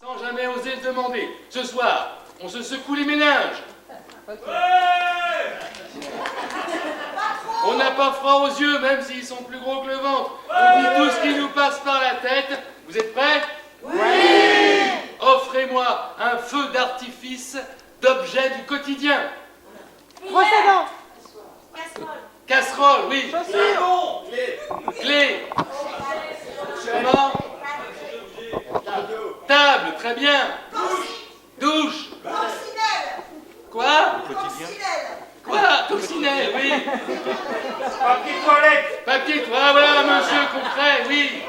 Sans jamais oser le demander. Ce soir, on se secoue les méninges. On n'a pas froid aux yeux, même s'ils sont plus gros que le ventre. On dit tout ce qui nous passe par la tête. Vous êtes prêts? Oui! Offrez-moi un feu d'artifice d'objets du quotidien. Brosse à dents. Casserole, oui. Clé. Comment? Table, très bien. Douche. Quoi? Quoi? Coccinelle, oui. Papier toilette. Papier toilette, voilà, monsieur concret, oui.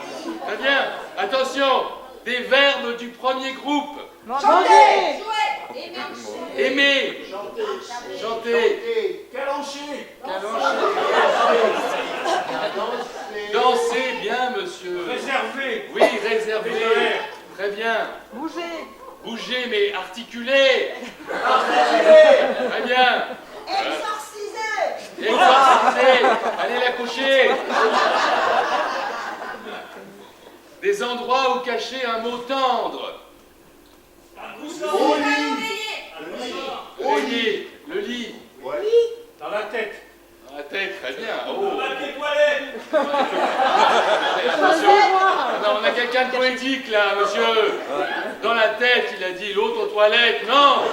Très bien. Attention, des verbes du premier groupe. Manger. Aimer. Chanter. Calancher. Danser, bien, monsieur. Réservé. Oui, réservé. Très bien. Bouger. Bouger, mais articuler. Très bien. Exorciser. Allez la coucher. Des endroits où cacher un mot tendre. Oreiller. Le lit. Dans la tête. Dans la tête, très bien. Oh. Papier toilette. Attention. Non, on a quelqu'un de poétique là, monsieur. Dans la tête, il a dit, l'autre aux toilettes. Non.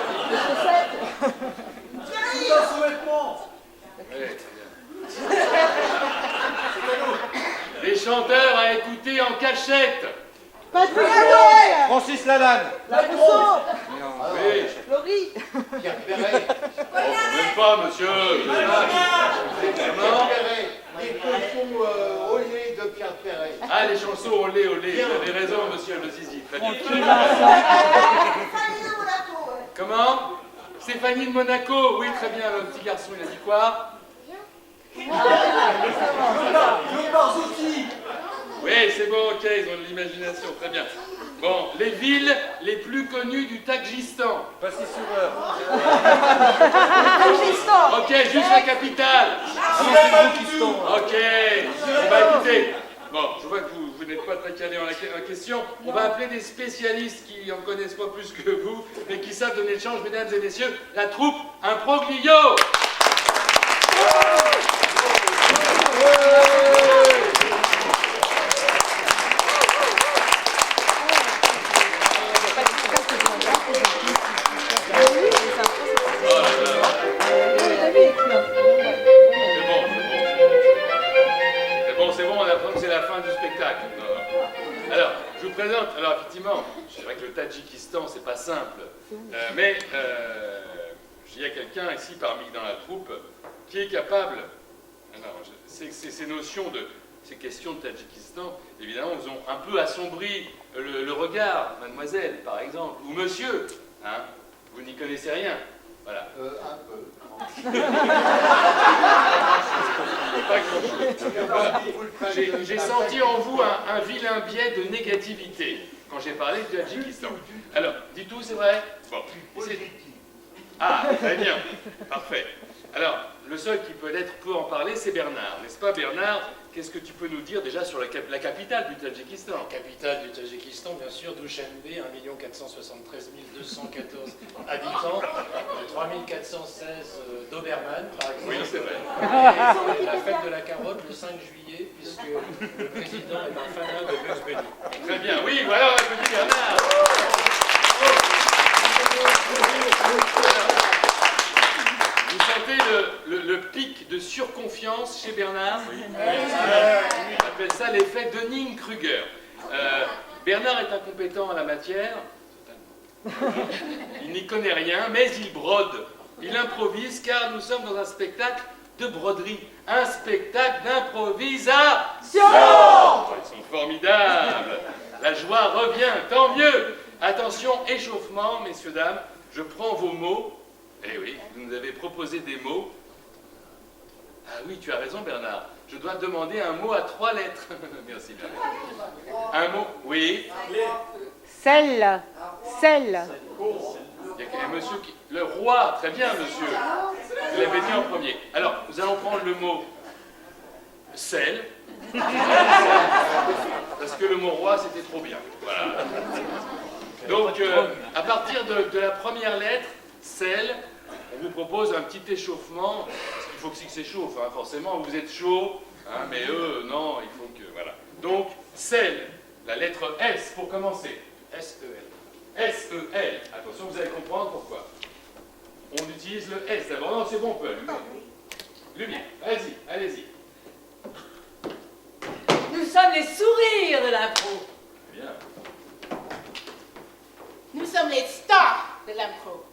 Tout un sous-vêtement. Oui, très bien. Les chanteurs à écouter en cachette. Patrick Noël. Francis Lalanne. La Rousseau. Oui. Laurie. Même pas, monsieur. Comment? Les chansons olé de Pierre Perret. Ah, les chansons olé, olé. Vous avez raison, monsieur le zizi. Très bien. Comment? Stéphanie de Monaco. Oui, très bien, le petit garçon. Il a dit quoi? Le Barzotti. Oui, c'est bon, ok, ils ont de l'imagination. Très bien. Bon, les villes les plus connues du Tadjikistan. Passy-sur-Eure. Ok, juste la capitale. Ok. Bah écoutez, bon, je vois que vous n'êtes pas très calé en question. On va appeler des spécialistes qui en connaissent pas plus que vous, mais qui savent donner le change, mesdames et messieurs, la troupe Improglio. C'est bon, on apprend que c'est la fin du spectacle. Alors, je vous présente, alors effectivement, c'est vrai que le Tadjikistan, c'est pas simple, mais il y a quelqu'un ici dans la troupe qui est capable, alors, ces notions ces questions de Tadjikistan, évidemment, vous ont un peu assombri le regard, mademoiselle, par exemple, ou monsieur, hein, vous n'y connaissez rien, voilà. Un peu. J'ai senti en vous un vilain biais de négativité quand j'ai parlé du Tadjikistan. Alors, dites-vous, c'est vrai? Bon. Ah, très bien. Parfait. Alors, le seul qui peut-être peut en parler, c'est Bernard. N'est-ce pas, Bernard? Qu'est-ce que tu peux nous dire déjà sur la capitale du Tadjikistan? La capitale du Tadjikistan, bien sûr, Dushanbe, 1 473 214 habitants, 3 416 Doberman, par exemple. Oui, c'est vrai. Et la fête de la carotte le 5 juillet, puisque le président est un fanat de Bugs Bunny. Très bien. Oui, voilà, on applaudit Bernard. Vous sentez le pic de surconfiance chez Bernard? Oui. On appelle ça l'effet Dunning-Kruger. Bernard est incompétent en la matière. Il n'y connaît rien, mais il brode. Il improvise car nous sommes dans un spectacle de broderie. Un spectacle d'improvisation. Oh, ils sont formidables. La joie revient, tant mieux. Attention, échauffement, messieurs, dames. Je prends vos mots. Eh oui, vous nous avez proposé des mots. Ah oui, tu as raison, Bernard. Je dois demander un mot à 3 lettres. Merci, Bernard. Un mot, oui. Sel. Sel. Il y a un monsieur qui... Le roi, très bien, monsieur. Vous l'avez dit en premier. Alors, nous allons prendre le mot sel. Parce que le mot roi, c'était trop bien. Voilà. Donc, à partir de la première lettre, sel, on vous propose un petit échauffement, parce qu'il faut que ça s'échauffe, hein, forcément, vous êtes chaud, hein, mais eux, non, il faut que, voilà. Donc, sel, la lettre S pour commencer. S-E-L. S-E-L. Attention, vous allez comprendre pourquoi. On utilise le S d'abord. Non, c'est bon, on peut allumer. Lumière, vas-y, allez-y. Nous sommes les sourires de l'impro. Bien. Nous sommes les stars de l'impro.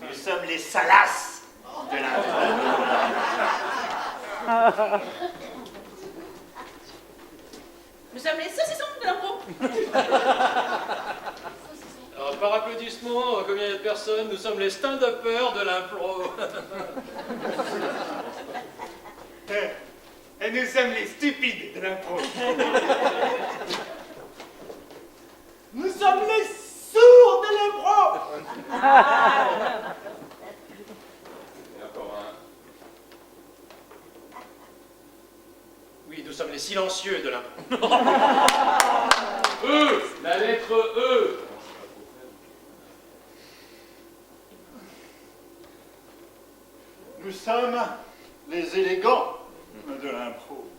Nous sommes les salasses de l'impro. Nous sommes les saucissons de l'impro. Alors, par applaudissement, combien il y a de personnes? Nous sommes les stand-uppers de l'impro. Et nous sommes les stupides de l'impro. Nous sommes les sourds de l'impro. Et encore un. Oui, nous sommes les silencieux de l'impro. E, la lettre E. Nous sommes les élégants de l'impro.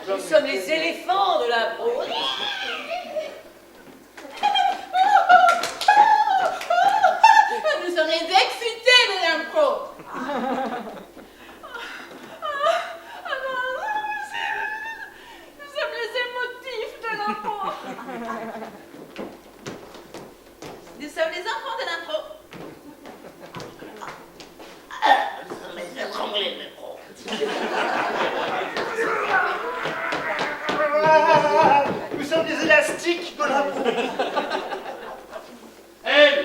Nous sommes les éléphants de l'impro. Nous sommes les excités de l'impro. Nous sommes les émotifs de l'impro. Nous sommes les enfants de l'impro. Nous sommes les étranglés de l'impro. Nous sommes les élastiques de l'impro. L.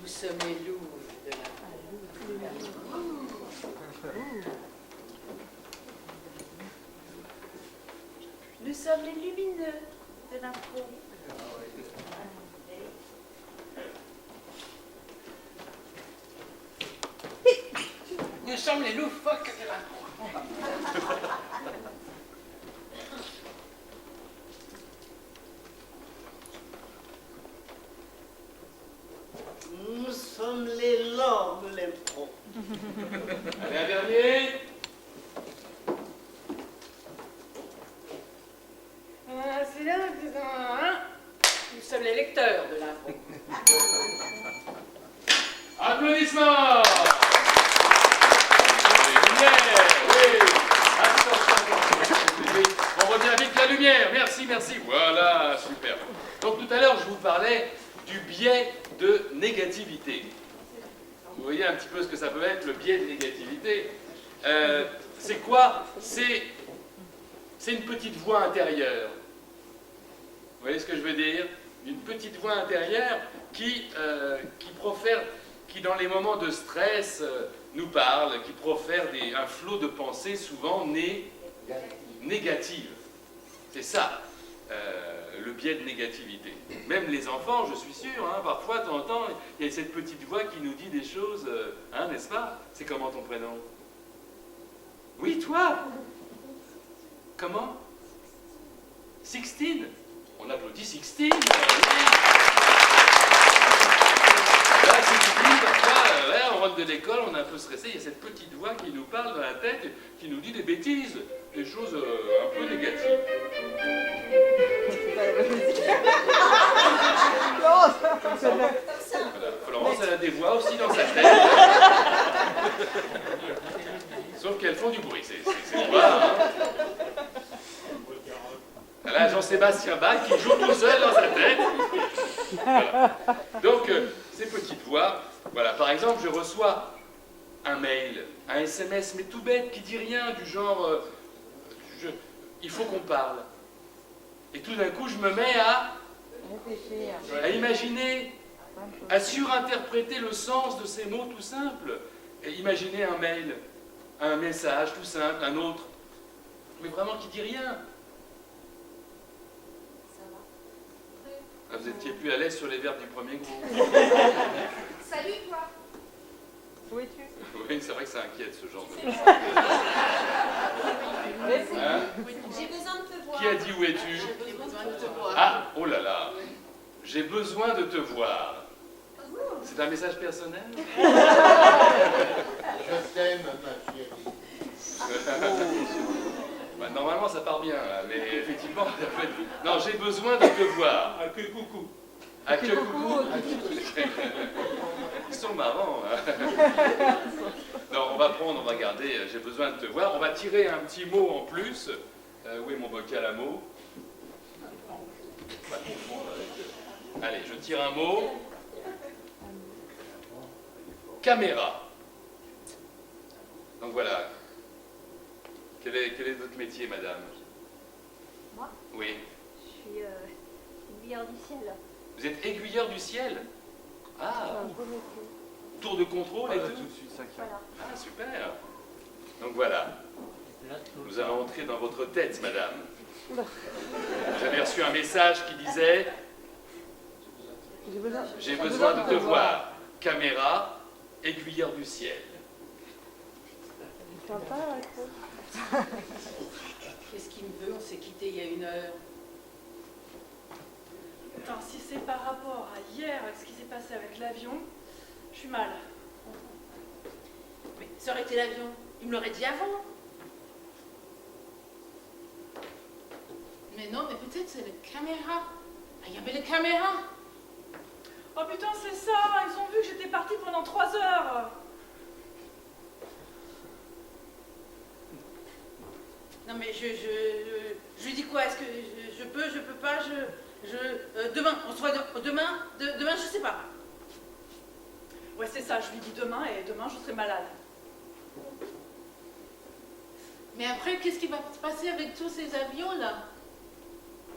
Nous sommes les louves de l'impro. Nous sommes les lumineux de l'impro. Nous sommes les loufoques de l'impro. Nous sommes les lords de l'impro. Allez, un dernier. C'est là, nous sommes les lecteurs de l'impro. Applaudissements. Lumière, oui. Attention. On revient avec la lumière. Merci, merci. Voilà, super. Donc tout à l'heure, je vous parlais du biais de négativité. Vous voyez un petit peu ce que ça peut être, le biais de négativité. C'est quoi? C'est une petite voix intérieure. Vous voyez ce que je veux dire? Une petite voix intérieure qui profère, qui dans les moments de stress nous parle, qui profère un flot de pensées souvent négatives. C'est ça, le biais de négativité. Même les enfants, je suis sûr, hein, parfois, de temps en temps, il y a cette petite voix qui nous dit des choses, hein, n'est-ce pas? C'est comment ton prénom? Oui, toi? Comment? Sixtine? On applaudit Sixtine. Là, Sixtine, parfois, là, on rentre de l'école, on est un peu stressé, il y a cette petite voix qui nous parle dans la tête, qui nous dit des bêtises, des choses un peu négatives. Voilà. Florence, elle a des voix aussi dans sa tête. Sauf qu'elles font du bruit, c'est voix. Hein. Là, Jean-Sébastien Bach qui joue tout seul dans sa tête. Voilà. Donc, ces petites voix, voilà, par exemple, je reçois un mail, un SMS, mais tout bête, qui dit rien, du genre, il faut qu'on parle. Et tout d'un coup, je me mets à imaginer, à surinterpréter le sens de ces mots tout simples. Et imaginer un mail, un message tout simple, un autre, mais vraiment qui dit rien. Vous étiez plus à l'aise sur les verbes du premier groupe. Salut toi. Où es-tu? Oui, c'est vrai que ça inquiète ce genre de choses. Hein? J'ai besoin de te voir. Qui a dit où es-tu? J'ai besoin de te voir. Ah, oh là là. J'ai besoin de te voir. C'est un message personnel? Je t'aime, ma chérie. Bah, normalement, ça part bien, là, mais effectivement, non, j'ai besoin de te voir. Ah, que coucou. À que coucou. Ils sont marrants. Hein. Non, on va prendre, on va garder. J'ai besoin de te voir. On va tirer un petit mot en plus. Où est mon bocal à mots? On va confondre avec, allez, je tire un mot. Caméra. Donc voilà. Quel est votre métier, madame? Moi? Oui. Je suis aiguilleur du ciel. Vous êtes aiguilleur du ciel? Ah, Un beau métier. tour de contrôle et tout? Tout de suite, ça Voilà. Ah, super. Donc voilà. Nous allons entrer dans votre tête, madame. Vous avez reçu un message qui disait « J'ai besoin de te voir. Caméra, aiguilleur du ciel. » Sympa, ouais, quoi. Qu'est-ce qu'il me veut? On s'est quitté il y a 1 heure. Attends, si c'est par rapport à hier, avec ce qui s'est passé avec l'avion, je suis mal. Mais ça aurait été l'avion. Il me l'aurait dit avant. Mais non, mais peut-être c'est les caméras. Ah, il y avait les caméras. Oh putain, c'est ça! Ils ont vu que j'étais partie pendant 3 heures! Non mais je lui dis quoi? Est-ce que je peux pas, demain, on se voit demain, demain je sais pas. Ouais, c'est ça, je lui dis demain et demain je serai malade. Mais après, qu'est-ce qui va se passer avec tous ces avions là?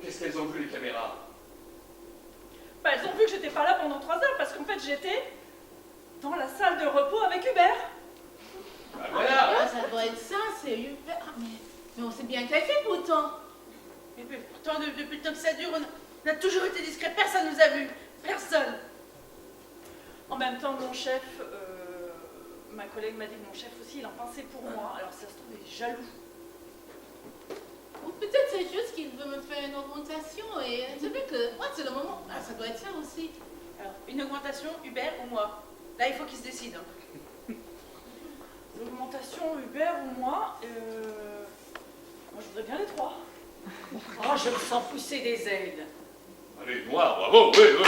Qu'est-ce qu'elles ont vu, les caméras? Bah, elles ont vu que j'étais pas là pendant 3 heures parce qu'en fait j'étais dans la salle de repos avec Hubert. Bah, voilà. Ah, ça doit être ça, c'est Hubert. Ah, mais on s'est bien café pourtant. Et puis pourtant, depuis le temps que ça dure, on a toujours été discret, personne nous a vus. Personne. En même temps, mon chef, ma collègue m'a dit que mon chef aussi, il en pensait pour moi. Alors ça se trouve, il est jaloux. Ou peut-être c'est juste qu'il veut me faire une augmentation et c'est vrai que moi c'est le moment. Ah, ça doit être ça aussi. Alors, une augmentation, Hubert ou moi? Là, il faut qu'il se décide. Hein. L'augmentation, Hubert ou moi, moi je voudrais bien les 3. Oh, je me sens pousser des ailes. Allez, moi, bravo, oui, oui, oui.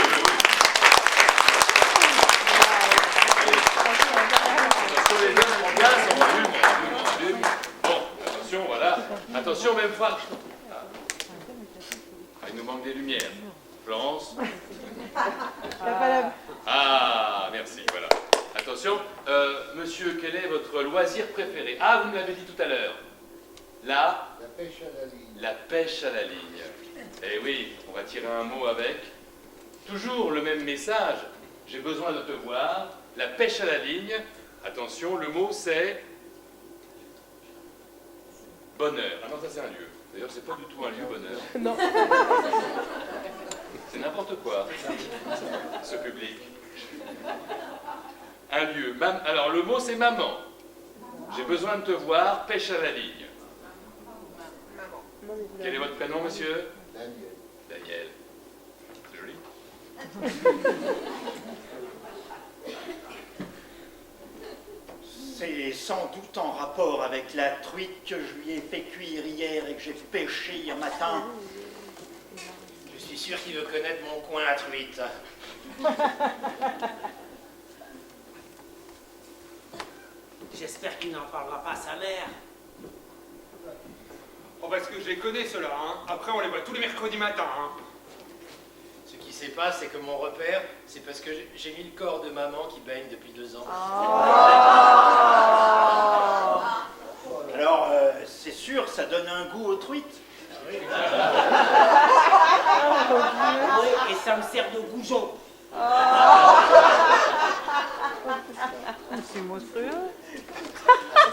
Attention, les hommes, mon gars, sont venus. Bon, attention, voilà. Attention, même phrase. Ah, il nous manque des lumières. Florence. Ah, merci, voilà. Attention, monsieur, quel est votre loisir préféré? Ah, vous me l'avez dit tout à l'heure. La pêche à la ligne. La pêche à la ligne. Eh oui, on va tirer un mot avec. Toujours le même message. J'ai besoin de te voir. La pêche à la ligne. Attention, le mot c'est bonheur. Ah non, ça c'est un lieu. D'ailleurs, c'est pas du tout un lieu bonheur. Non. C'est n'importe quoi, ce public. Un lieu. Alors, le mot c'est maman. J'ai besoin de te voir. Pêche à la ligne. Quel est votre prénom, monsieur? Daniel. Daniel. C'est joli. C'est sans doute en rapport avec la truite que je lui ai fait cuire hier et que j'ai pêché hier matin. Je suis sûr qu'il veut connaître mon coin à truite. J'espère qu'il n'en parlera pas à sa mère. Oh, parce que je les connais, ceux-là, hein. Après, on les voit tous les mercredis matins, hein. Ce qui s'est passé, c'est que mon repère, c'est parce que j'ai mis le corps de maman qui baigne depuis 2 ans. Alors, c'est sûr, ça donne un goût aux truites. Oui, et ça me sert de goujon. C'est monstrueux.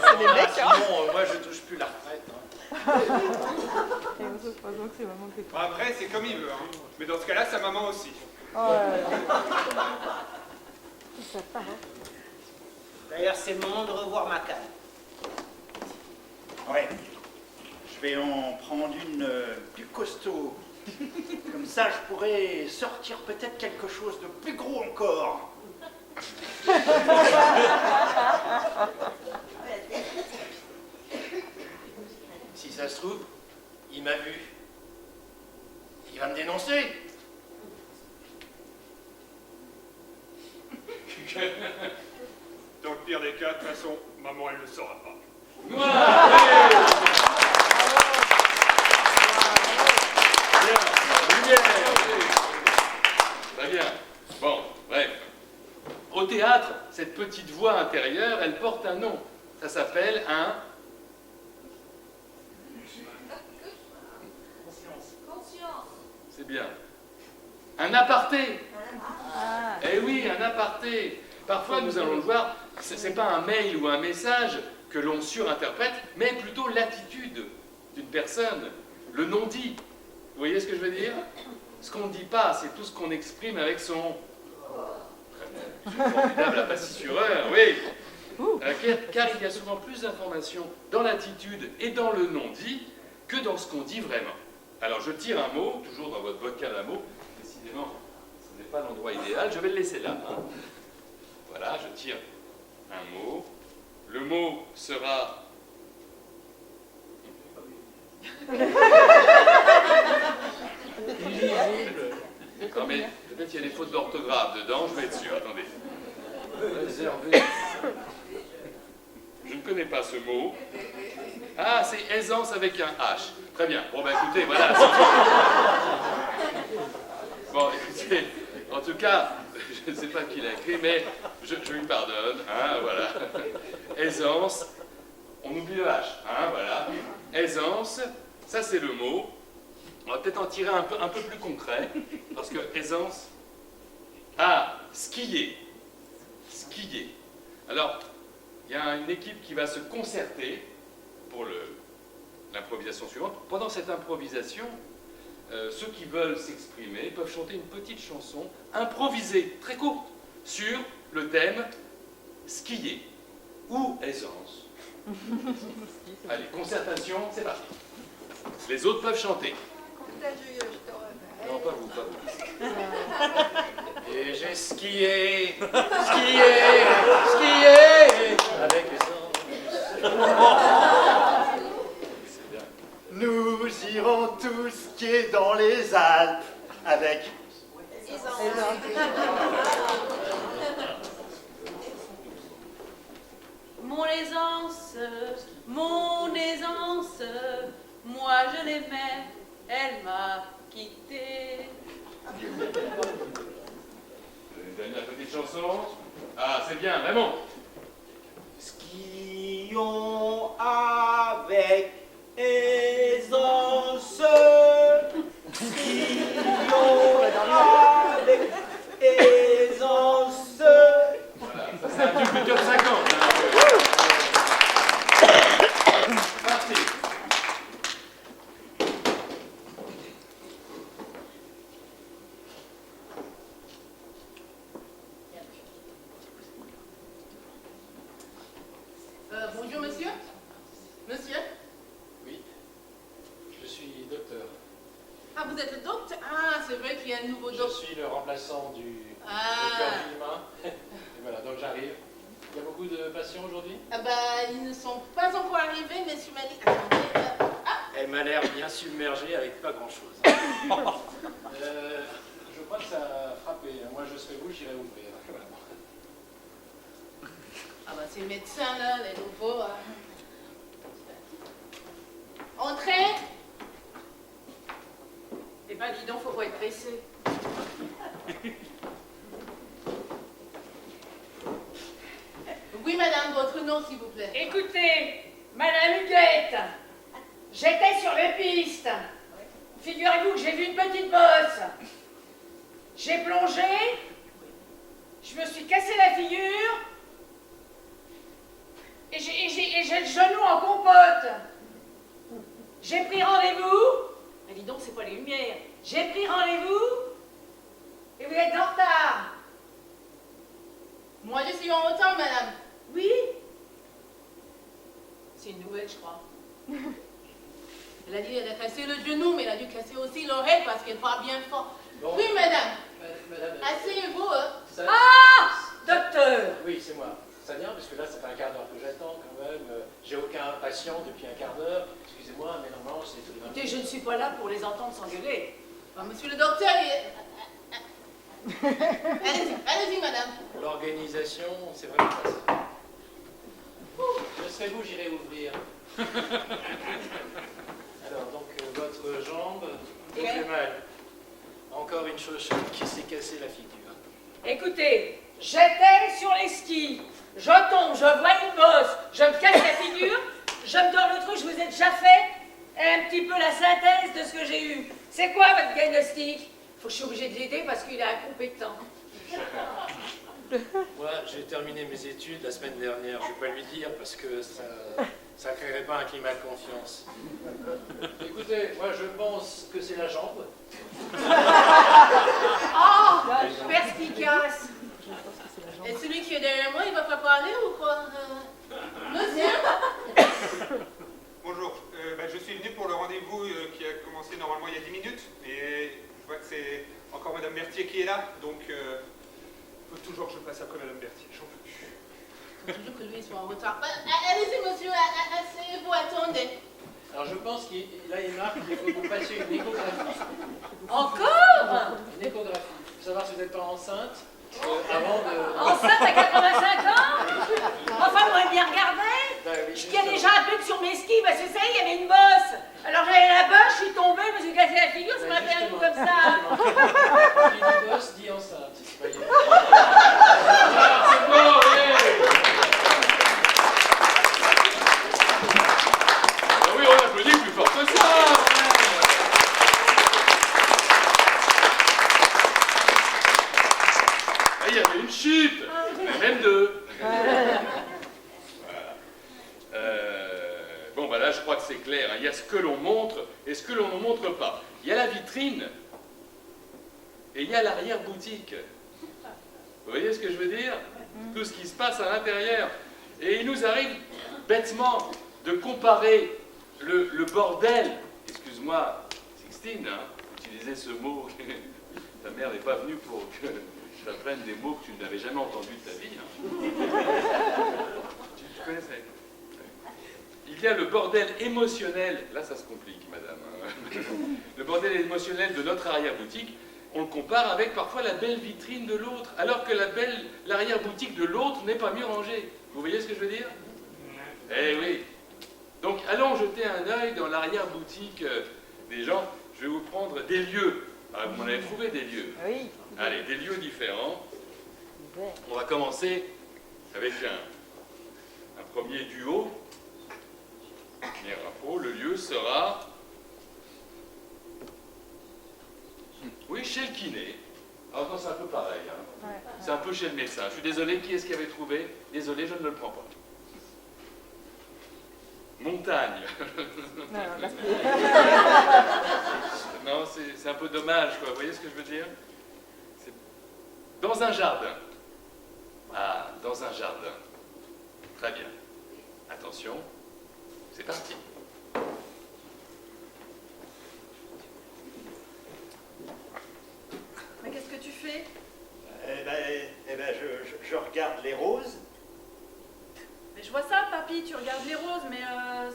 C'est des mecs, sinon, moi, je touche plus la retraite. Hein. Et on se croise donc c'est maman qui est Bon, après, c'est comme il veut, hein. Mais dans ce cas-là, sa maman aussi. Oh là là. Ça part, hein. D'ailleurs, c'est le moment de revoir ma canne. Ouais. Je vais en prendre une plus costaud. Comme ça, je pourrais sortir peut-être quelque chose de plus gros encore. Si ça se trouve, il m'a vu. Il va me dénoncer. Dans le pire des cas, de toute façon, maman, elle ne le saura pas. Très bien. Bon, bref. Au théâtre, cette petite voix intérieure, elle porte un nom. Ça s'appelle un... C'est bien. Un aparté. Eh oui, un aparté. Parfois, nous allons le voir, c'est pas un mail ou un message que l'on surinterprète, mais plutôt l'attitude d'une personne, le non-dit. Vous voyez ce que je veux dire? Ce qu'on ne dit pas, c'est tout ce qu'on exprime avec son... formidable apacissureur, oui. Car il y a souvent plus d'informations dans l'attitude et dans le non-dit que dans ce qu'on dit vraiment. Alors je tire un mot, toujours dans votre bocal à mots, décidément, ce n'est pas l'endroit idéal, je vais le laisser là. Hein. Voilà, je tire un mot. Le mot sera... Non mais peut-être qu'il y a des fautes d'orthographe dedans, je vais être sûr, attendez. Réservé. Je ne connais pas ce mot. Ah, c'est aisance avec un H. Très bien. Bon, ben écoutez, voilà. Bon, écoutez, en tout cas, je ne sais pas qui l'a écrit, mais je lui pardonne. Hein, voilà. Aisance, on oublie le H. Hein, voilà. Aisance, ça c'est le mot. On va peut-être en tirer un peu plus concret, parce que aisance. Ah, skier. Skier. Alors, il y a une équipe qui va se concerter pour l'improvisation suivante. Pendant cette improvisation, ceux qui veulent s'exprimer peuvent chanter une petite chanson improvisée, très courte, sur le thème skier ou aisance. Allez, concertation, c'est parti. Les autres peuvent chanter. Non, pas vous, pas vous. Et j'ai skié avec les Nous irons tous skier dans les Alpes avec... Mon aisance, moi je l'aimais, elle m'a quitté. Vous avez donné la petite chanson? Ah, c'est bien, vraiment. Skions avec aisance. Skions avec aisance. Voilà, ça c'est un truc de top 50. Hein. Parti. Bonjour monsieur. Monsieur? Oui, je suis docteur. Ah, vous êtes le docteur? Ah, c'est vrai qu'il y a un nouveau Je docteur. suis le remplaçant du Ah. docteur Villemin. Et voilà, donc j'arrive. Il y a beaucoup de patients aujourd'hui? Ah bah, ils ne sont pas encore arrivés, mais sur ma liste. Attendez, Elle m'a l'air bien submergée avec pas grand-chose. Je crois que ça a frappé. Moi, je serais vous, j'irai ouvrir. Voilà. Ah bah, ces médecins là, les nouveaux. Entrez. Eh ben, dis donc, faut pas être pressé. Oui, madame, votre nom, s'il vous plaît. Écoutez, Madame Huguette, j'étais sur les pistes. Figurez-vous que j'ai vu une petite bosse. J'ai plongé, je me suis cassé la figure et j'ai le genou en compote. J'ai pris rendez-vous. Ah, dis donc, c'est pas les lumières. J'ai pris rendez-vous. Et vous êtes en retard. Moi, je suis en retard, madame. Oui. C'est une nouvelle, je crois. Elle a dit qu'elle a cassé le genou, mais elle a dû casser aussi l'oreille parce qu'elle parle bien fort. Bon. Oui, madame. Madame. Asseyez-vous, hein. Ça- Ah, docteur. Oui, c'est moi. Ça vient, parce que là, ça fait un quart d'heure que j'attends quand même. J'ai aucun patient depuis un quart d'heure. Excusez-moi, mais normalement, c'est tout. Écoutez, je ne suis pas là pour les entendre s'engueuler. Ah, monsieur le docteur, allez-y, allez-y, madame. L'organisation, c'est vraiment pas ça. Je serai vous, j'irai ouvrir. Alors, donc, votre jambe vous fait mal. Encore une chaussure qui s'est cassée la figure. Écoutez, j'étais sur les skis. Je tombe, je vois une bosse, je me casse la figure, je me donne le truc, je vous ai déjà fait un petit peu la synthèse de ce que j'ai eu. C'est quoi votre diagnostic? Faut que je suis obligée de l'aider parce qu'il est incompétent. Moi, j'ai terminé mes études la semaine dernière. Je ne vais pas lui dire parce que ça ne créerait pas un climat de confiance. Écoutez, moi, je pense que c'est la jambe. Oh, perspicace. Et celui qui est derrière moi, il va pas parler ou quoi Monsieur? Bonjour, je suis venu pour le rendez-vous qui a commencé normalement il y a 10 minutes. Et je vois que c'est encore Madame Berthier qui est là. Donc, il faut toujours que je passe après Madame Berthier. J'en peux plus. Faut toujours que lui soit en retard. Allez-y, monsieur, asseyez-vous, attendez. Alors, je pense qu'il a une marque, il faut vous passer une échographie. Encore? Une échographie. Il faut savoir si vous n'êtes pas enceinte avant de... Enceinte à 85 ans? Enfin, moi, bien regardé. Ben oui, Je tiens déjà un peu sur mes skis parce que ça y est, il y avait une bosse. Alors j'avais la bosse, je suis tombée, je me suis cassé la figure, ça m'a fait un coup comme ça. Qui dit gosse dit enceinte. Voyez. Ah, c'est bon, oui. Ah oui, on applaudit plus fort que ça. Ah, il y avait une chute, même deux. Bon, bah là, je crois que c'est clair. Hein. Il y a ce que l'on montre et ce que l'on ne montre pas. Il y a la vitrine et il y a l'arrière-boutique. Vous voyez ce que je veux dire? Tout ce qui se passe à l'intérieur. Et il nous arrive bêtement de comparer le bordel. Excuse-moi, Sixtine, hein, utiliser ce mot. Ta mère n'est pas venue pour que je t'apprenne des mots que tu n'avais jamais entendus de ta vie. Hein. Tu connais ça? Il y a le bordel émotionnel, là ça se complique madame, hein. Le bordel émotionnel de notre arrière-boutique, on le compare avec parfois la belle vitrine de l'autre, alors que l'arrière-boutique de l'autre n'est pas mieux rangée. Vous voyez ce que je veux dire? Eh oui. Donc allons jeter un œil dans l'arrière-boutique des gens. Je vais vous prendre des lieux. Ah, vous m'en avez trouvé des lieux. Oui. Allez, des lieux différents. On va commencer avec un premier duo. Premier rapport, le lieu sera... Oui, chez le kiné. Alors non, c'est un peu pareil. Hein. Ouais. C'est un peu chez le médecin. Je suis désolé, qui est-ce qui avait trouvé? Désolé, je ne le prends pas. Montagne. Non, là, Non, c'est un peu dommage, quoi. Vous voyez ce que je veux dire? C'est dans un jardin. Ah, dans un jardin. Très bien. Attention. C'est parti. Mais qu'est-ce que tu fais? Je regarde les roses. Mais je vois ça, papy, tu regardes les roses, mais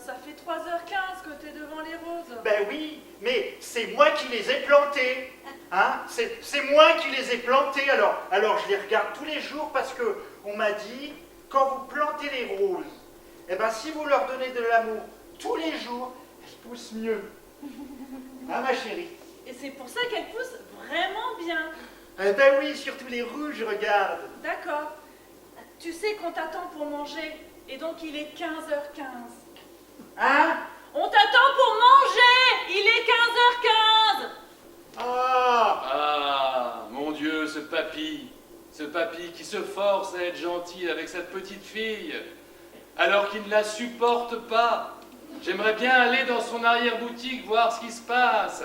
ça fait 3h15 que t'es devant les roses. Ben oui, mais c'est moi qui les ai plantées. Hein? C'est moi qui les ai plantées. Alors je les regarde tous les jours parce que on m'a dit, quand vous plantez les roses, eh ben si vous leur donnez de l'amour tous les jours, elles poussent mieux. Hein, ma chérie? Et c'est pour ça qu'elles poussent vraiment bien. Eh ben oui, surtout les rouges, regarde. D'accord. Tu sais qu'on t'attend pour manger, et donc il est 15h15. Hein? On t'attend pour manger! Il est 15h15! Ah! Ah, mon Dieu, ce papy qui se force à être gentil avec cette petite fille, alors qu'il ne la supporte pas. J'aimerais bien aller dans son arrière-boutique voir ce qui se passe.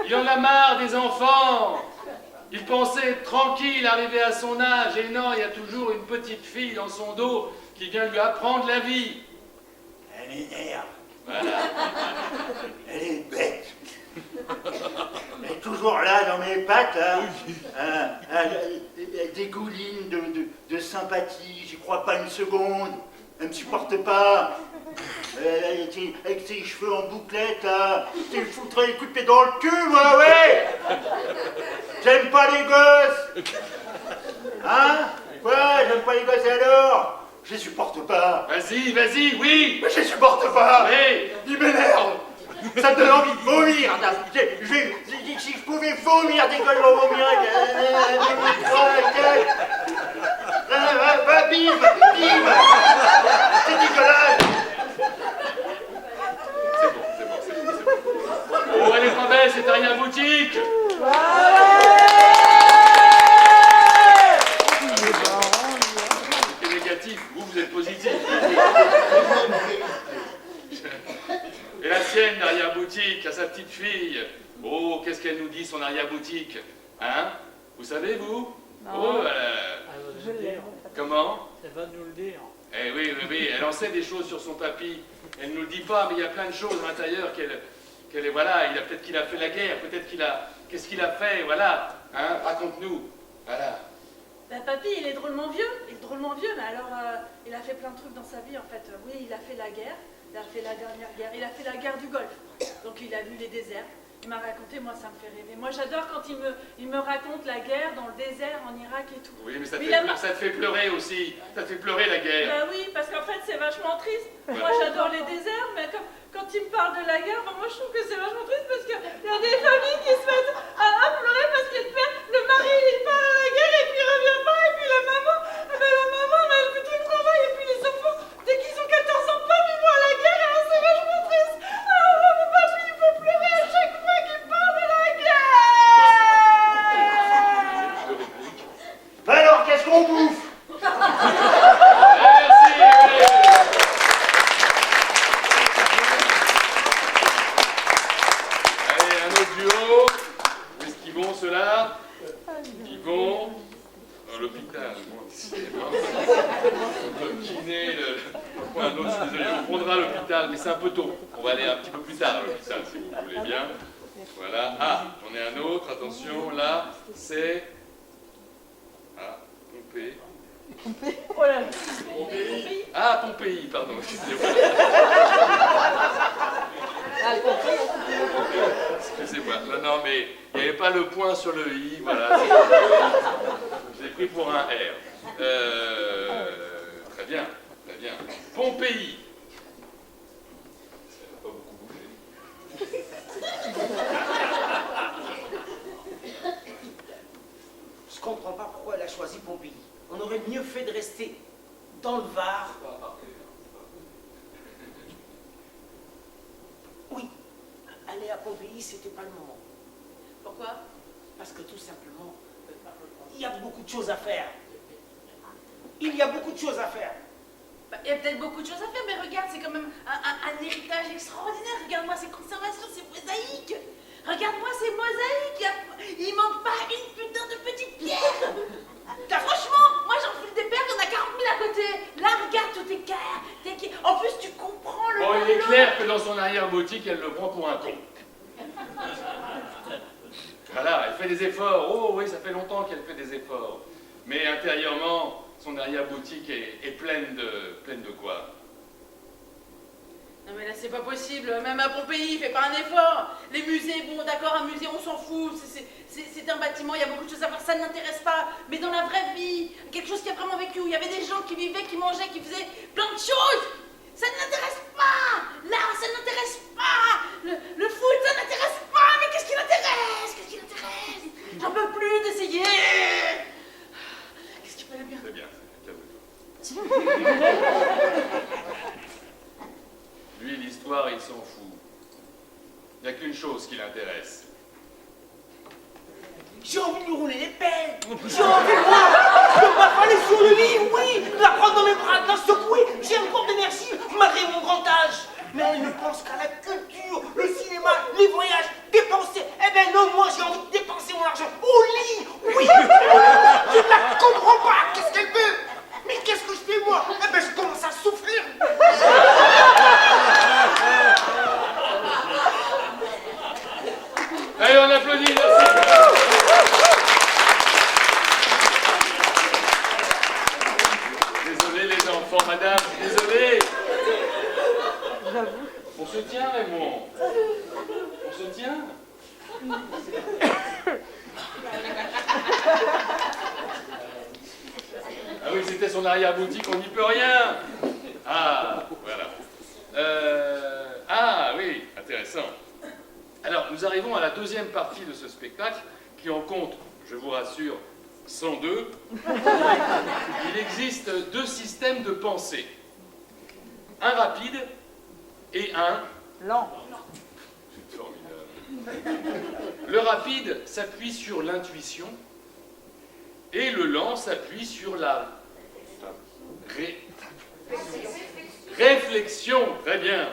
Il en a marre des enfants. Il pensait être tranquille, arrivé à son âge, et non, il y a toujours une petite fille dans son dos qui vient lui apprendre la vie. Elle m'énerve. Voilà. Elle est bête. Elle est toujours là dans mes pattes, là. Elle dégouline de sympathie, j'y crois pas une seconde. Elle me supporte pas. Avec ses cheveux en bouclette, là. Je te foutrais les coups de pied dans le cul, moi, ouais. J'aime pas les gosses. Hein? Quoi? J'aime pas les gosses, et alors? Je les supporte pas. Vas-y, vas-y, oui. Mais je les supporte pas. Oui. Il m'énerve. Ça me donne envie de vomir. Si je pouvais vomir des gosses, je vais vomir. Va, bim, bim. C'est dégueulasse. C'est bon. Oh, elle est pas belle, cette arrière-boutique. C'était négatif, vous êtes positif. Et la sienne, l'arrière-boutique, à sa petite fille. Oh, qu'est-ce qu'elle nous dit, son arrière-boutique? Hein? Vous savez, vous? Oh, Je l'ai. comment? Elle va nous le dire. Eh oui, elle en sait des choses sur son papy. Elle ne nous le dit pas, mais il y a plein de choses à l'intérieur qu'elle est, voilà, peut-être qu'il a fait la guerre, peut-être qu'est-ce qu'il a fait, voilà, hein, raconte-nous, voilà. Bah, papy, il est drôlement vieux, mais alors, il a fait plein de trucs dans sa vie, en fait. Oui, il a fait la guerre, il a fait la dernière guerre, il a fait la guerre du Golfe. Donc il a vu les déserts. Il m'a raconté, moi ça me fait rêver. Moi j'adore quand il me raconte la guerre dans le désert en Irak et tout. Oui, mais ça te fait pleurer aussi. Ça te fait pleurer la guerre. Bah oui, parce qu'en fait c'est vachement triste. Ouais. Moi j'adore les déserts, mais quand il me parle de la guerre, bah, moi je trouve que c'est vachement triste parce qu'il y a des familles qui se mettent à pleurer parce que le mari il part à la guerre et puis il revient pas, et puis la maman, elle fait tout le travail, et puis les enfants, dès qu'ils ont 14 ans, ils vont à la guerre, et alors c'est vachement triste. Alors mon papy il peut pleurer à chaque fois qu'il parle de la guerre. Alors, qu'est-ce qu'on bouffe? Merci. Allez, un autre duo. Où est-ce qu'ils vont, ceux-là? Ils vont dans l'hôpital. Le kiné, un autre, je suis désolé, on prendra l'hôpital, mais c'est un peu tôt. On va aller un petit peu plus tard à l'hôpital, si vous voulez bien. Voilà. Ah, j'en ai un autre, attention, là, c'est... Ah, Pompée. Oh là là. Ah, Pompéi, pardon, excusez-moi. Excusez-moi. Non, mais il n'y avait pas le point sur le i, voilà. J'ai pris pour un R. Très bien. Pompéi. Ça n'a pas beaucoup bougé. Je comprends pas pourquoi elle a choisi Pompéi. On aurait mieux fait de rester dans le Var. Oui, aller à Pompéi, c'était pas le moment. Pourquoi? Parce que tout simplement, il y a beaucoup de choses à faire. Il y a beaucoup de choses à faire. Bah, il y a peut-être beaucoup de choses à faire, mais regarde, c'est quand même un héritage extraordinaire. Regarde-moi ces conservations, ces mosaïques. Regarde-moi ces mosaïques. Il manque pas une putain de petite pierre. Franchement, moi j'enfile des perles, il y en a 40 000 à côté. Là, regarde, tout est clair. En plus, tu comprends le Bon, il est tableau. clair que dans son arrière-boutique, elle le prend pour un con. Voilà, elle fait des efforts. Oh oui, ça fait longtemps qu'elle fait des efforts. Mais intérieurement, son arrière-boutique est pleine de quoi? Non mais là c'est pas possible, même à Pompéi, il fait pas un effort. Les musées, bon d'accord, un musée on s'en fout, c'est un bâtiment, il y a beaucoup de choses à faire, ça ne l'intéresse pas. Mais dans la vraie vie, quelque chose qui a vraiment vécu, où il y avait des gens qui vivaient, qui mangeaient, qui faisaient plein de choses, ça ne l'intéresse pas. L'art, ça ne l'intéresse pas. Le foot, ça n'intéresse pas. Mais qu'est-ce qui l'intéresse? Qu'est-ce qui l'intéresse? J'en peux plus d'essayer. Qu'est-ce qui peut aller bien? C'est bien, calme-toi. Lui, l'histoire, il s'en fout. Il n'y a qu'une chose qui l'intéresse. J'ai envie de lui rouler les pelles. J'ai envie de voir. Je peux pas aller sur le lit, oui. La prendre dans mes bras, de la secouer. J'ai encore d'énergie malgré mon grand âge. Mais madame, je suis désolé. J'avoue. On se tient, Raymond. On se tient. Ah oui, c'était son arrière-boutique, on n'y peut rien. Ah, voilà. Ah oui, intéressant. Alors, nous arrivons à la deuxième partie de ce spectacle, qui en compte, je vous rassure, 102. Il existe deux systèmes de pensée. Un rapide et un Lent. C'est formidable. Le rapide s'appuie sur l'intuition et le lent s'appuie sur la réflexion. Très bien.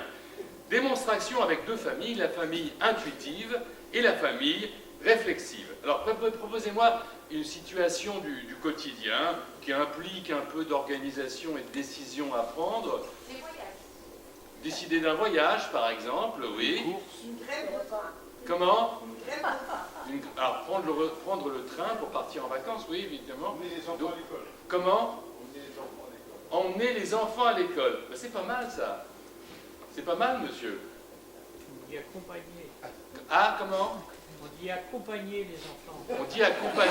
Démonstration avec deux familles, la famille intuitive et la famille réflexive. Alors proposez-moi une situation du quotidien qui implique un peu d'organisation et de décision à prendre. Décider d'un voyage, par exemple, oui. Une grève de faim. Comment? Une grève de faim. Alors, prendre le train pour partir en vacances, oui, évidemment. Emmener les enfants à l'école. Comment? Emmener les enfants à l'école. Emmener les enfants à l'école. Ben, c'est pas mal, ça. C'est pas mal, monsieur. On dit accompagner. Ah, comment? On dit accompagner les enfants. On dit accompagner.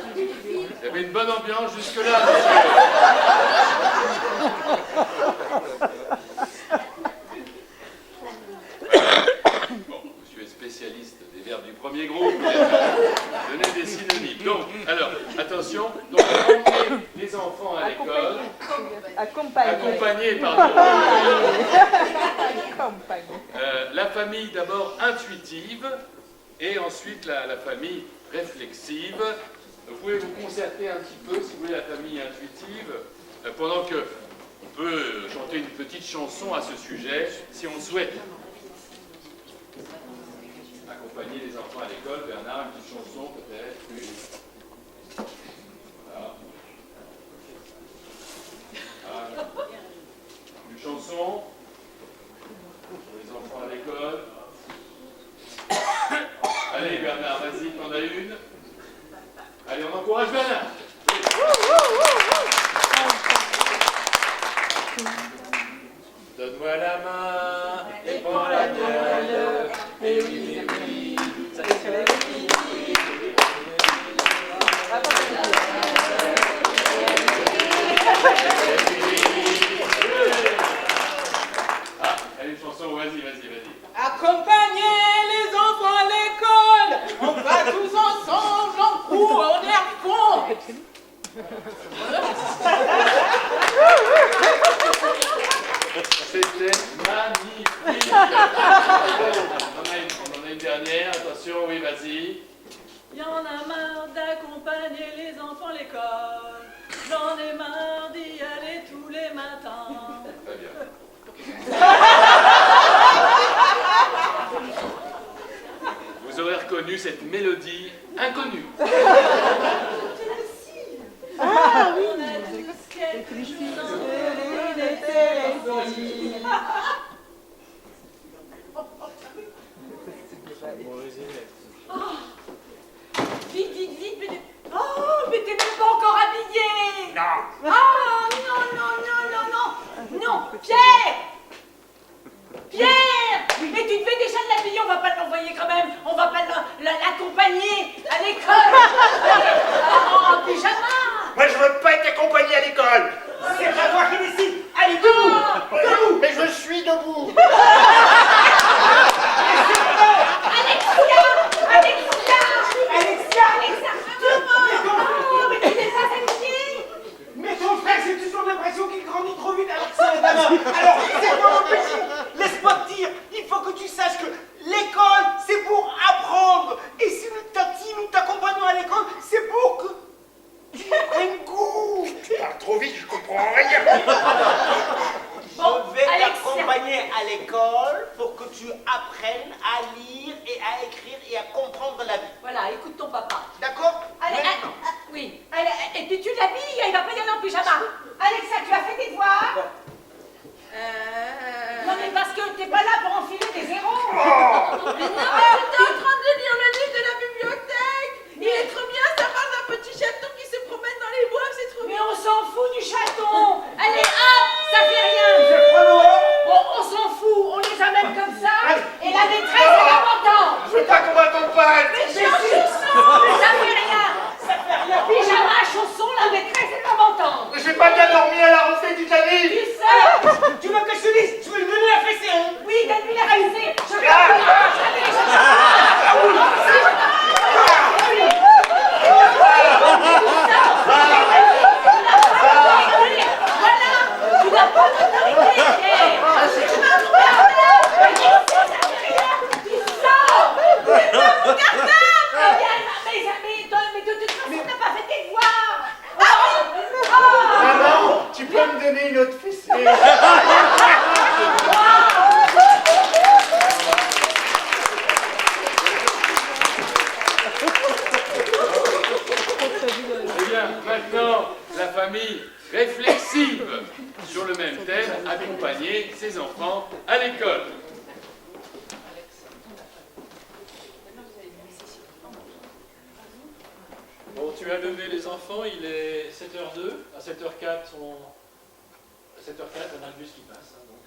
Il y avait une bonne ambiance jusque-là, monsieur. Bon, monsieur est spécialiste des verbes du premier groupe. Donnez des synonymes. Donc, alors, attention. Donc, emmener les enfants à l'école. Accompagner. Accompagner, pardon. Accompagner. La famille d'abord intuitive et ensuite la famille réflexive. Vous pouvez vous concerter un petit peu, si vous voulez, la famille intuitive, pendant que on peut chanter une petite chanson à ce sujet, si on le souhaite. Accompagner les enfants à l'école, Bernard, une petite chanson peut-être. Voilà. Voilà. Une chanson pour les enfants à l'école. Allez Bernard, vas-y, t'en as une. Allez, on encourage Bernard. Donne-moi la main et prends la gueule. Et oui, oui, ça c'est la vie. Ah, allez, une chanson, vas-y. Accompagner les enfants à l'école. On va tous ensemble en cours, en air fond. C'était magnifique. On en a une dernière, attention, oui, vas-y. Y en a marre d'accompagner les enfants à l'école. J'en ai marre d'y aller tous les matins. Très bien. Vous aurez reconnu cette mélodie inconnue. Ah oui. On a tous quelque chose en Vite, mais... Oh, mais t'es même pas encore habillé. Non. Ah, non, Pierre. Mais tu te fais déjà de l'habiller, on va pas l'envoyer quand même. On va pas l'accompagner à l'école. En pyjama. Moi, je veux pas être accompagné à l'école. C'est pas toi qui décide. Allez, debout. Debout. Mais je suis debout. Alexia. Oh, mais tu n'es pas habillé. Mais ton frère, j'ai toujours l'impression qu'il grandit trop vite alors que c'est un gamin. Alors, c'est pas mon petit. Laisse-moi te dire, il faut que tu saches que l'école, c'est pour apprendre. Et si nous t'accompagnons à l'école, c'est pour que tu prennes goût. Tu parles trop vite, je comprends toute la vie. Qui c'est? Tu veux que je te dise? Je veux lui donner la fessée, hein? Oui, donne-lui la fessée. Je vais voilà, tu n'as pas d'autorité. Tu m'as mais de toute façon, t'as pas fait tes devoirs. Maman, tu peux me donner une autre fessée? Eh bien, maintenant, la famille réflexive sur le même thème, accompagner ses enfants à l'école. Bon, tu as levé les enfants, il est 7h02. À 7h04, on a le bus qui passe. Hein, donc,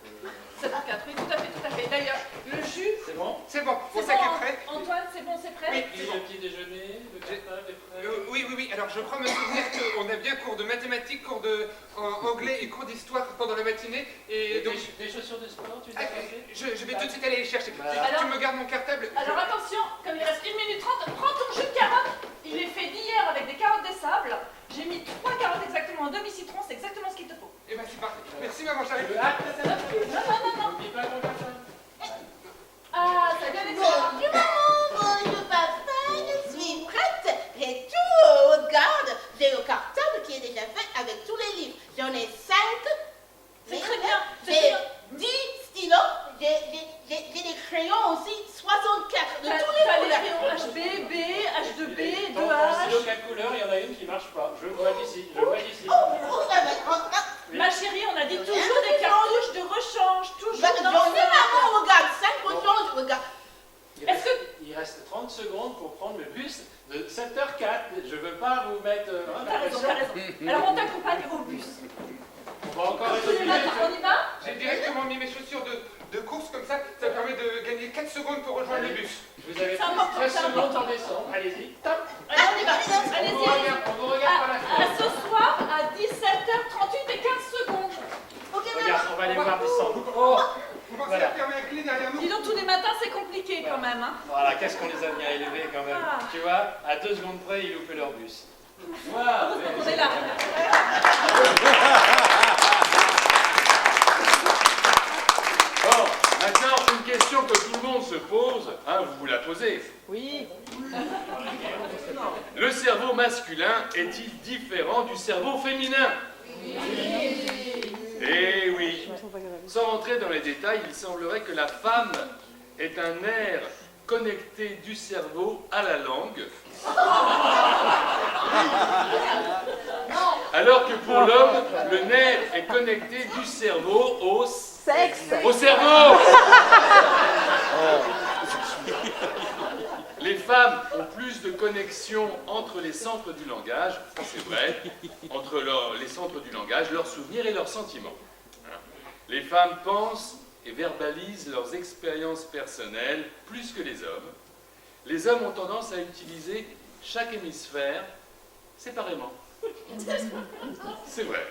7h04, oui, tout à fait. D'ailleurs, le jus... c'est bon? C'est bon, C'est mon sac bon, est prêt. Antoine, c'est bon, c'est prêt? Oui, Et c'est bon. le petit déjeuner, le cartable est prêt? Oui. Alors, je crois me souvenir qu'on a bien cours de mathématiques, cours de anglais et cours d'histoire pendant la matinée. Et donc, Des chaussures de sport, tu les ah, as passées? je vais tout de suite aller les chercher. Voilà. Tu me gardes mon cartable. Alors attention, comme il reste 1 minute 30, prends ton jus de carottes. Il est fait d'hier avec des carottes des sables. J'ai mis 3 carottes exactement, un demi-citron, c'est exactement ce qu'il te faut. Eh ben, c'est parfait. Merci, maman, j'arrive. Non. N'oublie pas ton cartable. Ah, ça vient Bonjour d'excellent. maman, bonjour papa, je suis prête. J'ai tout au garde. J'ai le cartable qui est déjà fait avec tous les livres. J'en ai 5. C'est très bien. J'ai 10 stylos. J'ai des crayons aussi, 64 de T'as tous les les couleurs. crayons HB, H2B, Ton 2H. stylo, quelle couleur? Il y en a une qui marche pas. Je vois d'ici. Ma chérie, on a dit toujours des cartouches de rechange. Toujours J'en ai, dans maman, regarde, 5 rechanges, regarde. Est-ce que... Il reste 30 secondes pour prendre le bus de 7h04. Je veux pas vous mettre... T'as raison. Alors on t'accompagne au bus. On va encore On y essayer. va, on y va? J'ai directement mis mes chaussures de course comme ça permet de gagner 4 secondes pour rejoindre le bus. Vous avez C'est important, 13 c'est secondes pour descendre. Allez-y. Top. Allez, on y va. On Allez-y. vous regarde par la fenêtre. Ce soir, à 17h38 et 15 secondes. Regarde, on va aller voir descendre. Oh, Vous pensez voilà. à fermer la clé derrière nous? Dis donc, tous les matins, c'est compliqué quand même. Hein. Voilà, qu'est-ce qu'on les a bien élevés quand même. Ah. Tu vois, à 2 secondes près, ils loupaient leur bus. Voilà. On est là. Bon, maintenant, une question que tout le monde se pose, hein, vous la posez. Oui. Le cerveau masculin est-il différent du cerveau féminin? Eh oui. Sans rentrer dans les détails, il semblerait que la femme est un nerf connecté du cerveau à la langue, alors que pour l'homme, le nerf est connecté du cerveau au Sexe. Au cerveau. Les femmes ont plus de connexions entre les centres du langage, ça c'est vrai, entre les centres du langage, leurs souvenirs et leurs sentiments. Hein. Les femmes pensent et verbalisent leurs expériences personnelles plus que les hommes. Les hommes ont tendance à utiliser chaque hémisphère séparément. C'est vrai.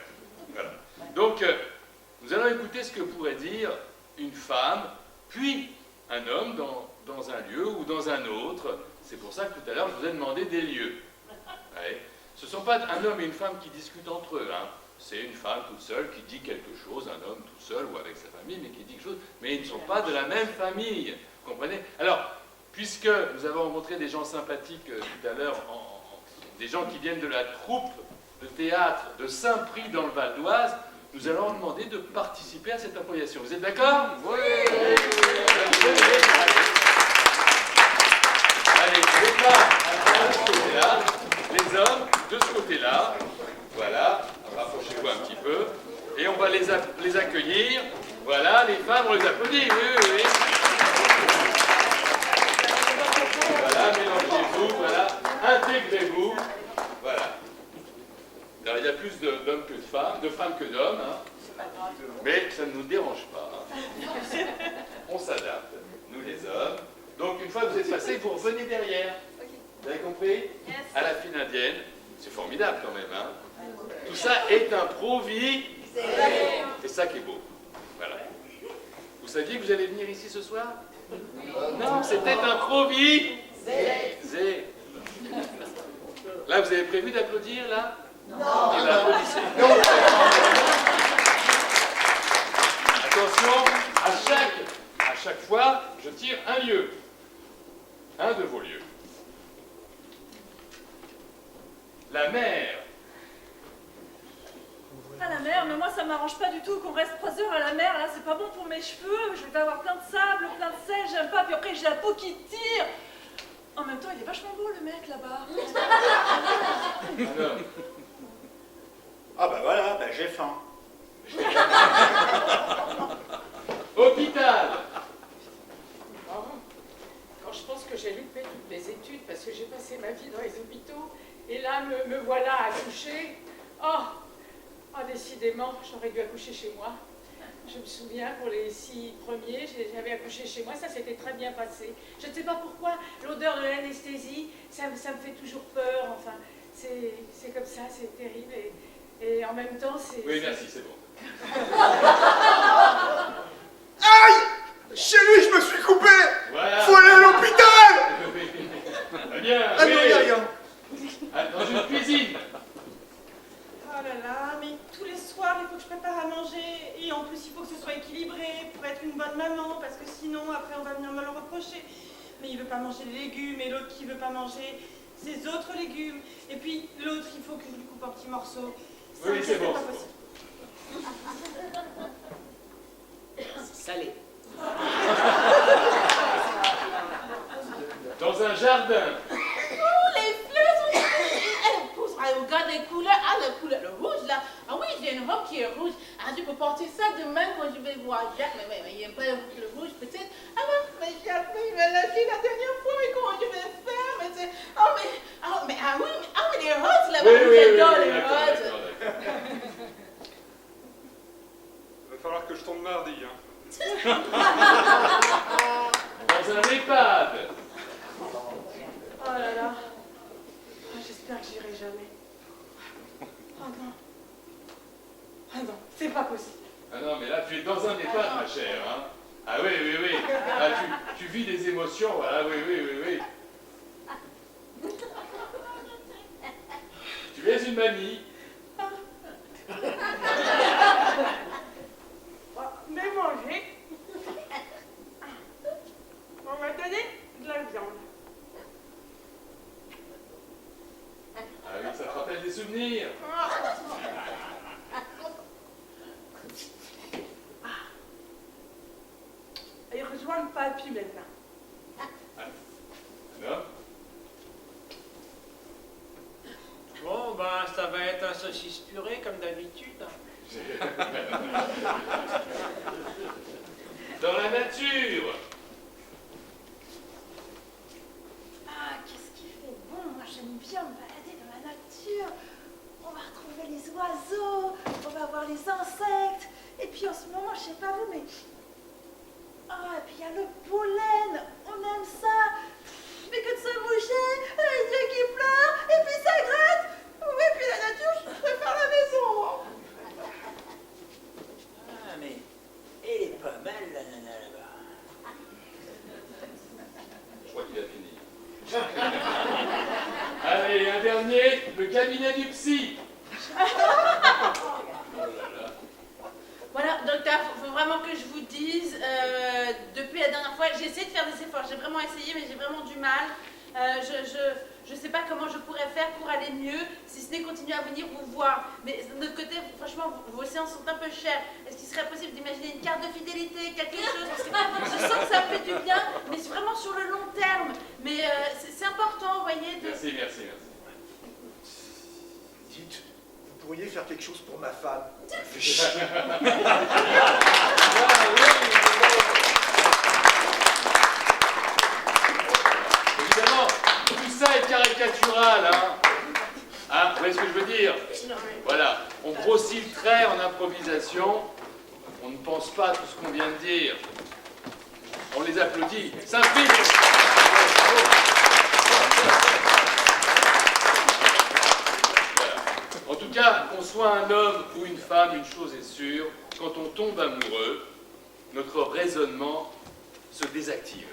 Voilà. Donc, nous allons écouter ce que pourrait dire une femme, puis un homme dans un lieu ou dans un autre. C'est pour ça que tout à l'heure, je vous ai demandé des lieux. Ouais. Ce ne sont pas un homme et une femme qui discutent entre eux. Hein. C'est une femme toute seule qui dit quelque chose, un homme tout seul ou avec sa famille, mais qui dit quelque chose. Mais ils ne sont pas de la même famille. Vous comprenez? Alors, puisque nous avons rencontré des gens sympathiques tout à l'heure, des gens qui viennent de la troupe de théâtre de Saint-Prix dans le Val d'Oise, nous allons leur demander de participer à cette improvisation. Vous êtes d'accord? Oui. Allez, les femmes de ce côté-là, les hommes de ce côté-là. Voilà, rapprochez-vous un petit peu. Et on va les accueillir. Voilà, les femmes, on les applaudit. Oui. Voilà, mélangez-vous, voilà, intégrez-vous. Voilà. Alors, il y a plus d'hommes que de femmes que d'hommes, hein. Mais ça ne nous dérange pas. Hein. On s'adapte, nous les hommes. Donc, une fois que vous êtes passés, vous revenez derrière. Vous avez compris? À la file indienne. C'est formidable quand même. Hein. Tout ça est improvisé. C'est ça qui est beau. Voilà. Vous saviez que vous allez venir ici ce soir? Non, c'était improvisé. Là, vous avez prévu d'applaudir, là? Non. Eh bien, applaudissez. Attention, à chaque fois, je tire un lieu. Un de vos lieux. La mer. À la mer, mais moi ça m'arrange pas du tout qu'on reste 3 heures à la mer, là c'est pas bon pour mes cheveux, je vais avoir plein de sable, plein de sel, j'aime pas, puis après j'ai la peau qui tire. En même temps il est vachement beau le mec là-bas. Alors. Ah bah voilà, bah j'ai faim. Hôpital. Quand je pense que j'ai loupé toutes mes études parce que j'ai passé ma vie dans les hôpitaux, et là me voilà accouchée. Oh, décidément, j'aurais dû accoucher chez moi. Je me souviens, pour les 6 premiers, j'avais accouché chez moi, ça s'était très bien passé. Je ne sais pas pourquoi, l'odeur de l'anesthésie, ça me fait toujours peur, enfin, c'est comme ça, c'est terrible, et en même temps, c'est... Oui, merci, c'est bon. Aïe! Chez lui, je me suis coupé! Voilà. Faut aller à l'hôpital! Très bien, Ah oui. non, y a rien. Dans une cuisine. Oh là là, mais tous les soirs il faut que je prépare à manger, et en plus il faut que ce soit équilibré pour être une bonne maman, parce que sinon après on va venir me le reprocher. Mais il veut pas manger les légumes, et l'autre qui veut pas manger ses autres légumes, et puis l'autre il faut que je lui coupe en petits morceaux. Oui, c'est bon. Pas possible. Salé. Dans un jardin. Oh, les fleurs sont... Elles poussent. Ah, regarde les couleurs. Ah, les couleurs. Le rouge, là. Ah oui, j'ai une robe qui est rouge. Ah, je peux porter ça demain quand je vais voir Jacques. Mais il n'aime pas le rouge, peut-être. Ah non, mais Jacques, il m'a lâché la dernière fois. Mais comment je vais faire? Mais c'est... Ah oui, les roses, là. Oui, j'adore les d'accord, roses. d'accord. Il va falloir que je tombe mardi, hein. Dans un EHPAD. Oh là là. Oh, j'espère que j'irai jamais. Oh non. Ah non, c'est pas possible. Ah non, mais là, tu es dans un EHPAD, ma chère. Hein. Ah oui. Là, tu vis des émotions. Voilà, oui. Tu es une mamie. Mais manger. On m'a donné de la viande. Ah oui, ça te rappelle des souvenirs. Et rejoindre papy maintenant. Non? Bon, ben, ça va être un saucisse purée comme d'habitude. Dans la nature. Ah, qu'est-ce qui fait bon? Moi, j'aime bien me balader dans la nature. On va retrouver les oiseaux, on va voir les insectes. Et puis en ce moment, je sais pas vous, mais... Ah, et puis il y a le pollen, on aime ça. Mais que de se moucher, les yeux qui pleurent, et puis ça gratte. Oui, et puis la nature, je préfère la maison. Ah, mais elle est pas mal, la nana, là-bas. Je crois qu'il a fini. Allez, un dernier, le cabinet du psy. Voilà, docteur, il faut vraiment que je vous dise, depuis la dernière fois, j'ai essayé de faire des efforts, j'ai vraiment essayé, mais j'ai vraiment du mal. Je sais pas comment je pourrais faire pour aller mieux, si ce n'est continuer à venir vous voir. Mais de notre côté, franchement, vos séances sont un peu chères. Est-ce qu'il serait possible d'imaginer une carte de fidélité, quelque chose? Parce que je sens que ça fait du bien, mais c'est vraiment sur le long terme. Mais c'est important, vous voyez. Merci. Dites, vous pourriez faire quelque chose pour ma femme. Évidemment, tout ça est caricatural, hein, vous voyez ce que je veux dire? Voilà, on grossit le trait en improvisation, on ne pense pas à tout ce qu'on vient de dire. On les applaudit. Saint-Philippe. En tout cas, on soit un homme ou une femme, une chose est sûre, quand on tombe amoureux, notre raisonnement se désactive.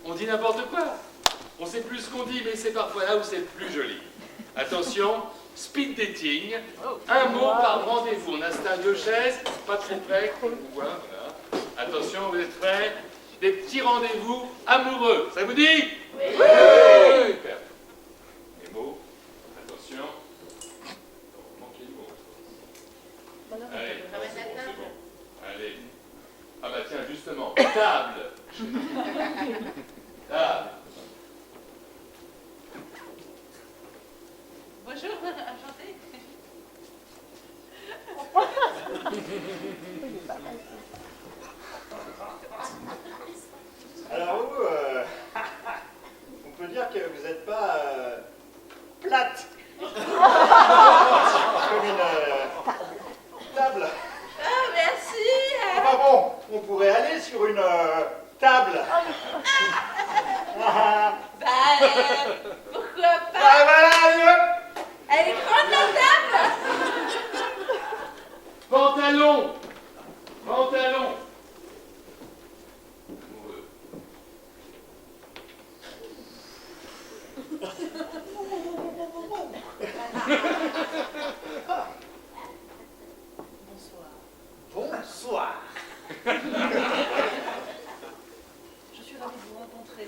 On dit n'importe quoi. On sait plus ce qu'on dit, mais c'est parfois là où c'est le plus joli. Attention, speed dating, un mot par rendez-vous. On installe 2 chaises, pas trop près, voilà. Attention, vous êtes prêts? Des petits rendez-vous amoureux. Ça vous dit? Oui. Super. Les mots, attention. Manquez de mots. Allez, allez. Ah bah tiens, justement, table. Table. Bonjour, enchantée. Alors vous, on peut dire que vous n'êtes pas plate. Comme une table. Ah, merci. Enfin bon, on pourrait aller sur une table. Pourquoi pas? Ah, voilà, Elle est grande la table. Pantalon. Pantalon. Amoureux. Bonsoir. Je suis ravie de vous rencontrer.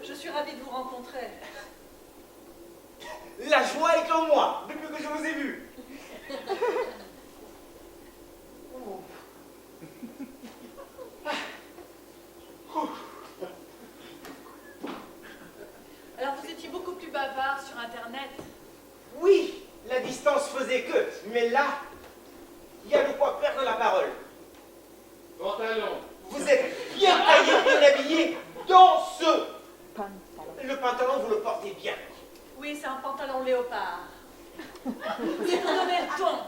Je suis ravie de vous rencontrer. La joie est en moi, depuis que je vous ai vu. Alors vous étiez beaucoup plus bavard sur Internet. Oui, la distance faisait que, mais là, il y a de quoi perdre la parole. Pantalon. Vous êtes bien taillé, bien habillé dans ce... Le pantalon, vous le portez bien. Oui, c'est un pantalon léopard. C'est pour donner le ton.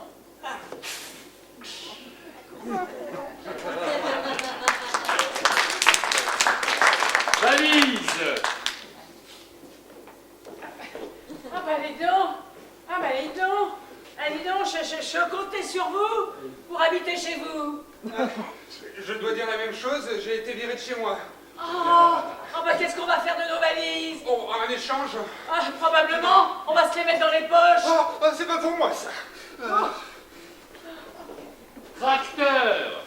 Valise. Ah bah les donc. Ah bah les donc. Ah dis donc, je comptais sur vous pour habiter chez vous. Je dois dire la même chose, j'ai été viré de chez moi. Oh bah qu'est-ce qu'on va faire de nos valises? Oh, un échange? Ah, probablement, on va se les mettre dans les poches. Oh, c'est pas pour moi ça. Tracteur.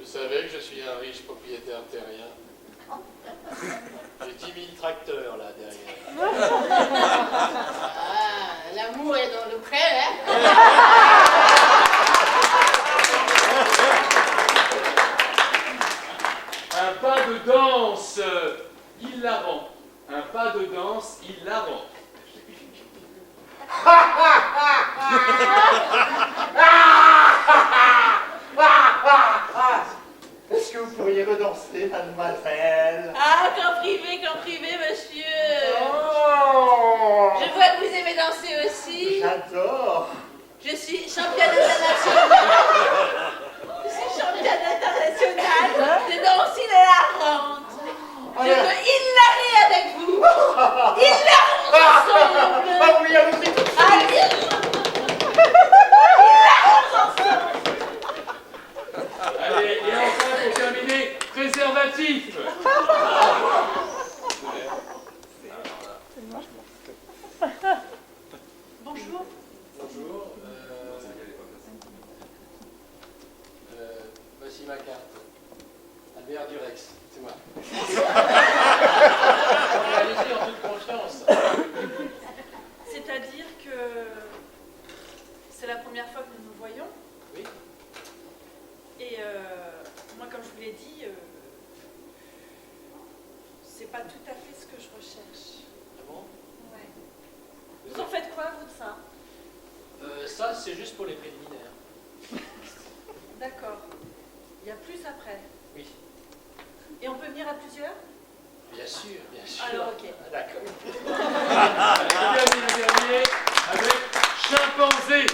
Vous savez que je suis un riche propriétaire terrien. J'ai 10 000 tracteurs là derrière. Ah, l'amour est dans le pré, hein? Un pas de danse hilarant. Un pas de danse hilarant. Est-ce que vous pourriez redanser, mademoiselle? Ah, qu'en privé, monsieur. Oh, Je vois que vous aimez danser aussi. j'adore. Je suis championne internationale. Je suis championne internationale de danse hilarante. Je veux hilarer avec vous. Hilarons ensemble. Ah oui, allons-y. Allez. Hilarons ensemble. Allez, et enfin, pour terminer, préservatif. Bonjour. Bonjour. Voici ma carte. Albert Durex, c'est moi. Allez-y en toute confiance. C'est-à-dire que c'est la première fois que nous nous voyons. Oui. Et moi, comme je vous l'ai dit, c'est pas tout à fait ce que je recherche. Ah bon? Ouais. Vous en faites quoi, vous, de ça? Ça, c'est juste pour les préliminaires. D'accord. Il y a plus après. Oui. Et on peut venir à plusieurs? Bien sûr, bien sûr. Alors, ok. Ah, d'accord. Le dernier, avec chimpanzé.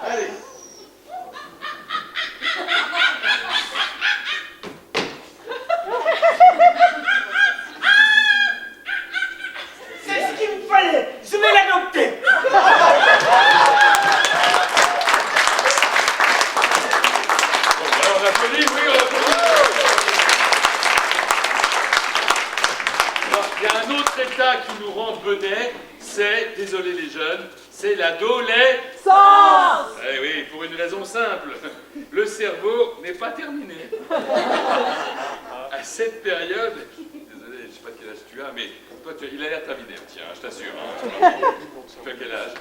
Allez. applaudit, oui, on applaudit. Alors, il y a un autre état qui nous rend benets, c'est, désolé les jeunes, c'est l'adolescence. Eh oui, pour une raison simple, le cerveau n'est pas terminé. À cette période, désolé, je ne sais pas quel âge tu as, mais toi, il a l'air terminé, tiens, je t'assure. Hein. Tu as quel âge?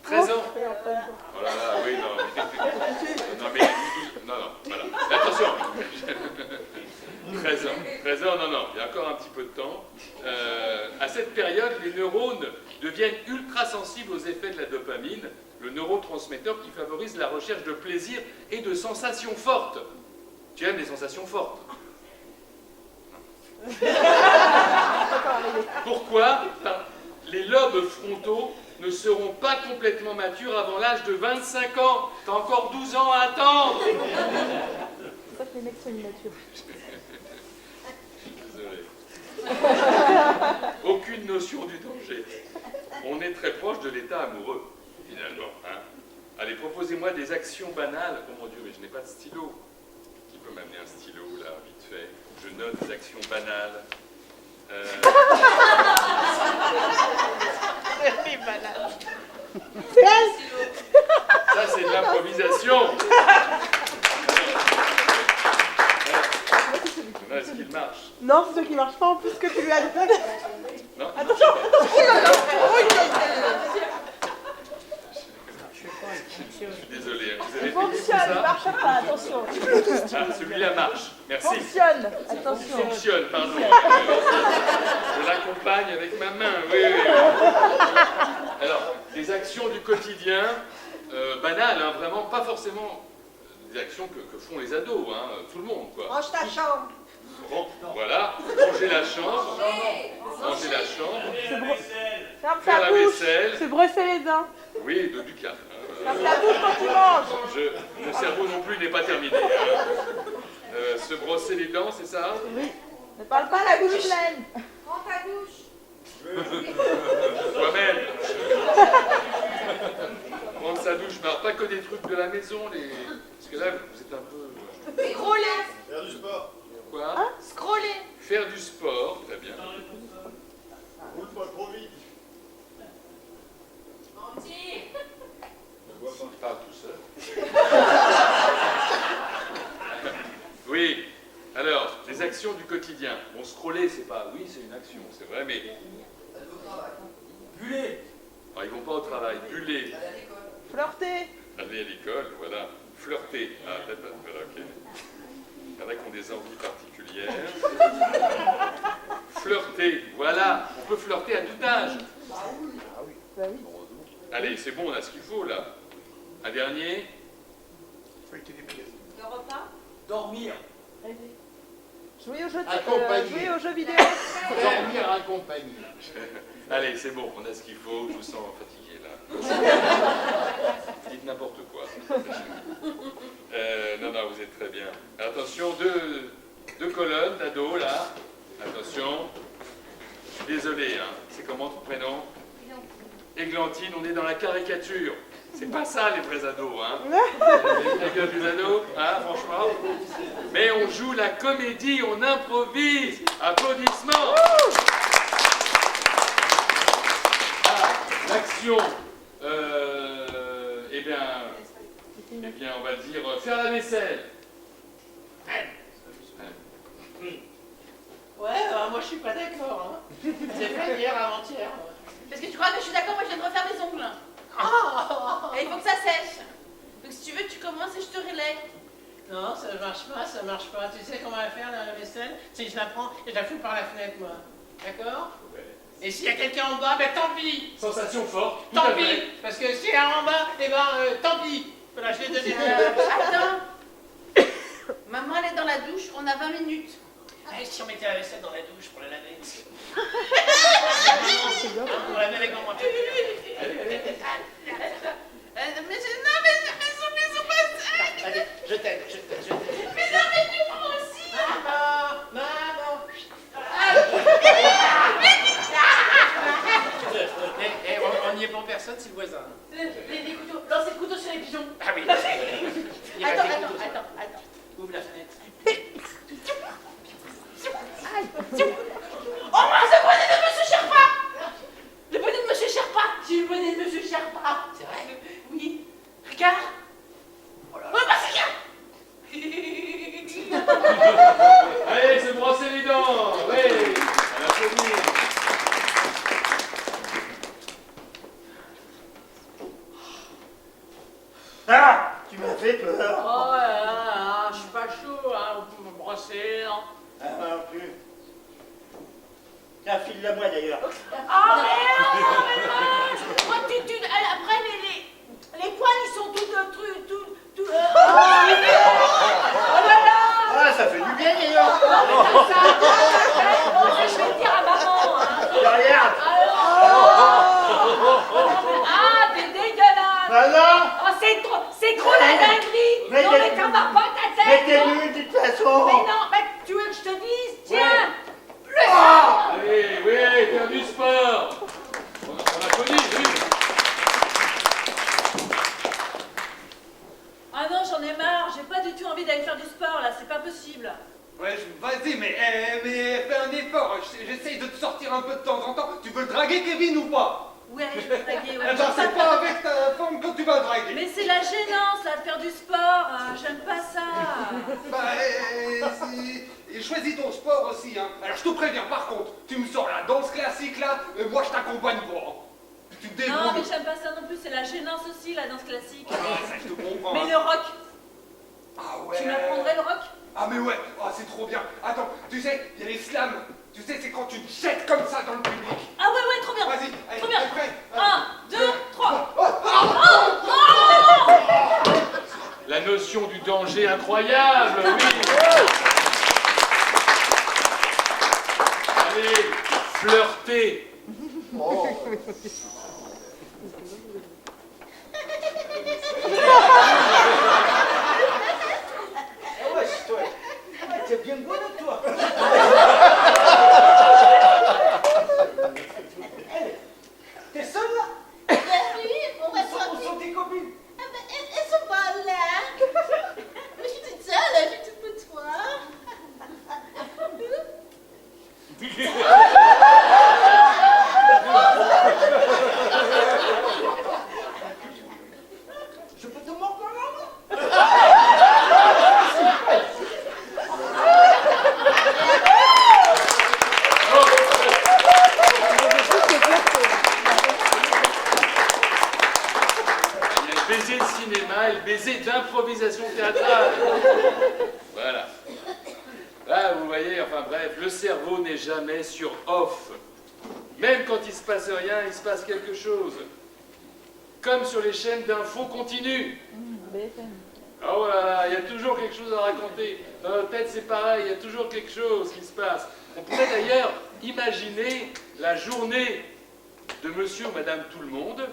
13 ans. Oh là là, oui, non. Non, mais... Non, voilà. Mais attention. 13 ans, non, il y a encore un petit peu de temps. À cette période, les neurones deviennent ultra sensibles aux effets de la dopamine, le neurotransmetteur qui favorise la recherche de plaisir et de sensations fortes. Tu aimes les sensations fortes? Pourquoi? Les lobes frontaux ne seront pas complètement matures avant l'âge de 25 ans. T'as encore 12 ans à attendre. C'est ça que les mecs sont immatures. Désolé. Aucune notion du danger. On est très proche de l'état amoureux, finalement. Hein. Allez, proposez-moi des actions banales. Oh mon Dieu, mais je n'ai pas de stylo. Qui peut m'amener un stylo, là, vite fait? Je note des actions banales. C'est elle. Ça, c'est de l'improvisation. Est-ce qu'il marche? Non, c'est ceux qui marchent pas en plus que tu lui as dit. Non. Attention. Oh là là. Je suis désolé. Vous avez fait Fonctionne, ça? il marche pas, attention. Ah, celui-là marche. Merci. Fonctionne, attention. Fonctionne, pardon. Je l'accompagne avec ma main, oui. Alors, des actions du quotidien, banales, hein, vraiment, pas forcément des actions que font les ados, hein, tout le monde, quoi. Range ta chambre. Bon, voilà, ranger la chambre, ranger la chambre, faire la vaisselle, se brosser les dents. oui, du calme. Ferme la bouche quand tu manges. Mon cerveau non plus n'est pas terminé. Hein. Se brosser les dents, c'est ça? Oui. Ne parle pas la bouche pleine. Prends ta douche. Toi-même. Prendre sa douche, mais alors pas que des trucs de la maison, parce que là, vous êtes un peu... Scroller. Faire du sport. Quoi? Scroller. Faire du sport, très bien. Roule pas trop vite. Il parle tout seul. Oui, alors, les actions du quotidien. Bon, scroller, c'est pas... Oui, c'est une action, c'est vrai, mais... Buller. Alors, ils vont pas au travail. Buller. Flirter. Aller à l'école, voilà. Flirter. Ah, peut-être, voilà, ok. Il y en a qui ont des envies particulières. Flirter, voilà. On peut flirter à tout âge. Bah oui. Allez, c'est bon, on a ce qu'il faut, là. Un dernier. Le repas. Dormir. Jouer aux jeux, Accompagner. jouer aux jeux vidéo. Dormir accompagné. Allez, c'est bon, on a ce qu'il faut. Je vous sens fatigué, là. Dites n'importe quoi. Non, vous êtes très bien. Attention, deux colonnes d'ados, là. Attention. Je suis désolé, hein. C'est comment ton prénom? Églantine, on est dans la caricature. C'est pas ça, les vrais ados, hein. La gueule des ados, hein, franchement. Mais on joue la comédie, on improvise. Applaudissements. L'action, eh bien, on va dire faire la vaisselle. Ouais, moi je suis pas d'accord. Hein. C'est fait hier, avant-hier. Parce que tu crois que je suis d'accord, moi je viens de refaire mes ongles. Et il faut que ça sèche. Donc si tu veux, tu commences et je te relaie. Non, ça marche pas. Tu sais comment faire la vaisselle? C'est que je la prends et je la fous par la fenêtre, moi. D'accord? Et s'il y a quelqu'un en bas, ben tant pis. Sensation forte. tout Tant à pis. fait. Parce que s'il y a en bas, eh ben tant pis. Voilà, je l'ai donné. Attends. Maman, elle est dans la douche, on a 20 minutes. Et si on mettait la vaisselle dans la douche pour la laver? On la met avec mon Mais sont pas sales. Allez, je t'aide. Mais non, mais tu prends aussi. Maman. On n'y est pour personne, c'est le voisin. Les couteaux. Non, c'est le couteau sur les pigeons. Ah oui. Attends. fait peur. Oh là là, je suis pas chaud, hein, vous pouvez me brosser, non? Ah, moi non plus. Tiens, file-la moi d'ailleurs. Oh mais non. Après, les poils, ils sont tout... Oh là là. Ah, ça fait du bien d'ailleurs. Non, mais comme ça, je vais le dire à maman, hein. Regarde. Ah, t'es dégueulasse. Bah non. Oh, c'est trop la dinguerie. Mais Non, t'es- mais t'en vas pas ta Mais tête. t'es non. nul de toute façon. Mais non, mais tu veux que je te dise? Tiens, Oui, faire du sport. On applaudit, oui. Ah non, j'en ai marre, j'ai pas du tout envie d'aller faire du sport là, c'est pas possible. Ouais, vas-y, mais fais un effort. J'essaye de te sortir un peu de temps en temps. Tu veux le draguer, Kevin, ou pas? Ouais, je vais draguer, ouais. Eh ben, c'est pas avec ta femme que tu vas le draguer. Mais c'est la gênance là de faire du sport, j'aime pas ça. Bah, et choisis ton sport aussi, hein. Alors, je te préviens, par contre, tu me sors la danse classique, là, moi, je t'accompagne pas. Hein. Tu te débrouilles. Non, mais j'aime pas ça non plus, c'est la gênance aussi, la danse classique. Ah, ça, je te comprends. Mais hein. le rock, Ah ouais. tu m'apprendrais le rock? Ah mais ouais, oh, c'est trop bien. Attends, tu sais, il y a les slams. Tu sais, c'est quand tu te jettes comme ça dans le public. Ah ouais, trop bien. Vas-y, allez, Trop bien. t'es prêt? 1, 2, 3. La notion du danger incroyable, oui. Allez, flirter. Oh. Eh ouais, toi. T'es bien bonne, toi. T'es seule là? Ben oui, on va Où sont tes copines? Ah ben, elles sont pas là. Mais je suis toute seule, je suis toute pour toi. Je peux te mordre la langue? Il y a le baiser de cinéma et le baiser d'improvisation théâtrale. Voilà. Là, vous voyez, enfin bref, le cerveau n'est jamais sur off. Même quand il se passe rien, il se passe quelque chose. Comme sur les chaînes d'infos continues. Oh là là, il y a toujours quelque chose à raconter. Dans notre tête, c'est pareil, il y a toujours quelque chose qui se passe. On pourrait d'ailleurs imaginer la journée de monsieur ou madame tout le monde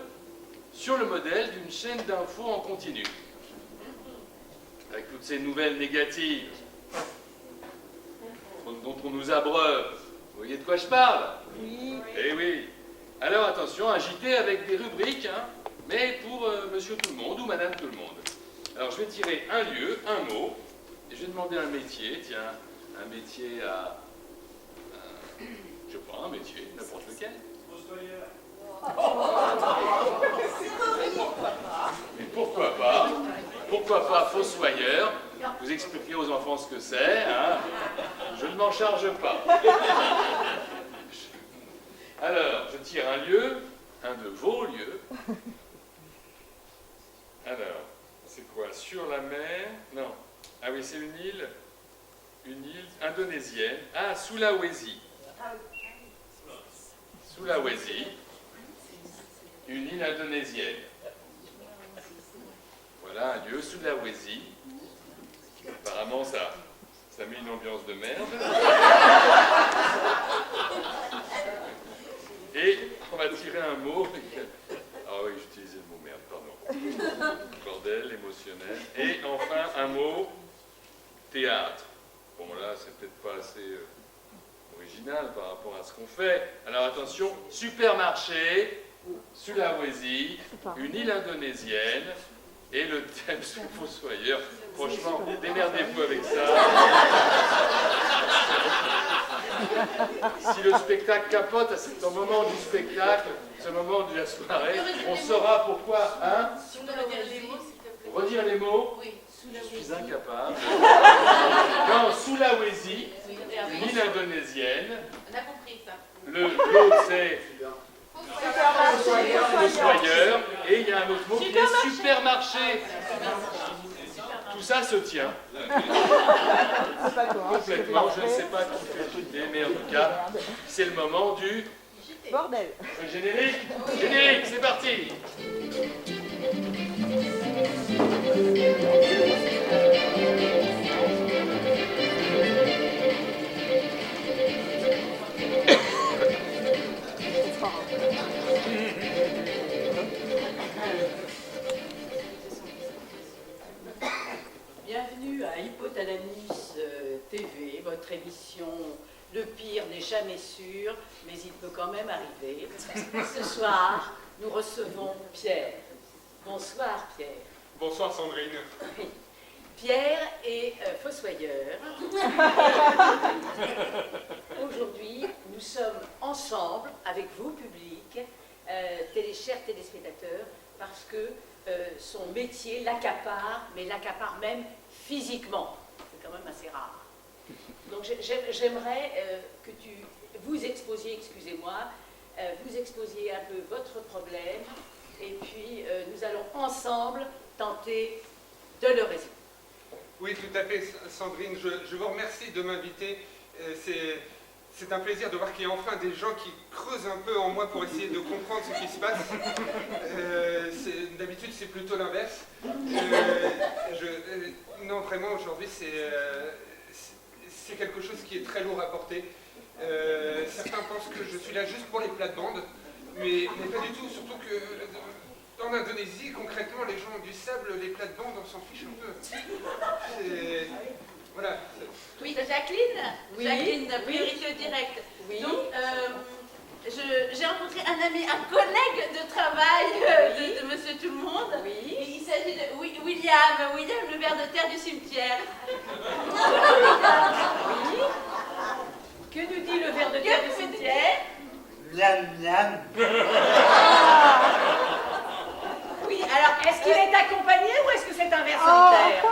sur le modèle d'une chaîne d'infos en continu. Avec toutes ces nouvelles négatives dont on nous abreuve. Vous voyez de quoi je parle? Oui. Eh oui. Alors attention, un JT avec des rubriques, hein, mais pour monsieur tout le monde ou madame tout le monde. Alors je vais tirer un lieu, un mot, et je vais demander un métier, tiens, un métier à... je sais pas, un métier, n'importe lequel. Mais pourquoi pas fossoyeur? Vous expliquerez aux enfants ce que c'est, hein. Je ne m'en charge pas. Alors, je tire un lieu, un de vos lieux. Alors, c'est quoi? Sur la mer? Non. Ah oui, c'est une île indonésienne. Ah, Sulawesi. Sulawesi. Une île indonésienne. Voilà un lieu, Sulawesi. Apparemment, ça met une ambiance de merde. Et on va tirer un mot. Ah oui, j'utilisais le mot merde, pardon. Bordel, émotionnel. Et enfin, un mot, théâtre. Bon, là, c'est peut-être pas assez original par rapport à ce qu'on fait. Alors attention, supermarché, Sulawesi, une île indonésienne, et le thème, c'est le fossoyeur. Franchement, démerdez-vous avec ça. Si le spectacle capote, c'est au moment du spectacle, c'est au moment de la soirée, on saura pourquoi, hein? Si on doit redire les mots, s'il te plaît. Redire les mots? Oui, Je suis incapable. Non, Sulawesi, une île indonésienne. On a compris ça. L'autre, c'est fossoyeur, et il y a un autre mot qui est supermarché. tout ça se tient. C'est pas toi. Complètement, je ne sais pas qui fait l'idée, mais en tout cas, c'est le moment du Bordel. générique. Générique, c'est parti. Bienvenue à Hypothalamus TV, votre émission Le pire n'est jamais sûr, mais il peut quand même arriver. Ce soir, nous recevons Pierre. Bonsoir Pierre. Bonsoir Sandrine. Pierre est fossoyeur. Aujourd'hui, nous sommes ensemble avec vous, public, chers téléspectateurs, parce que son métier l'accapare, mais l'accapare même physiquement. C'est quand même assez rare. Donc j'aimerais que vous exposiez, excusez-moi, vous exposiez un peu votre problème, et puis nous allons ensemble tenter de le résoudre. Oui, tout à fait, Sandrine. Je vous remercie de m'inviter. C'est un plaisir de voir qu'il y a enfin des gens qui creusent un peu en moi pour essayer de comprendre ce qui se passe. D'habitude, c'est plutôt l'inverse. Non, vraiment, aujourd'hui, c'est quelque chose qui est très lourd à porter. Certains pensent que je suis là juste pour les plates-bandes, mais pas du tout, surtout que en Indonésie, concrètement, les gens ont du sable, les plates-bandes, on s'en fiche un peu. Voilà. Oui, Jacqueline. Oui. Jacqueline, priorité au direct. Oui. Donc, j'ai rencontré un ami, un collègue de travail de Monsieur Tout-le-Monde. Oui. Et il s'agit de William, le ver de terre du cimetière. Oui. Que nous dit le ver de terre du cimetière? Miam, miam. Oui, alors, Est-ce qu'il est accompagné ou est-ce que c'est un ver solitaire?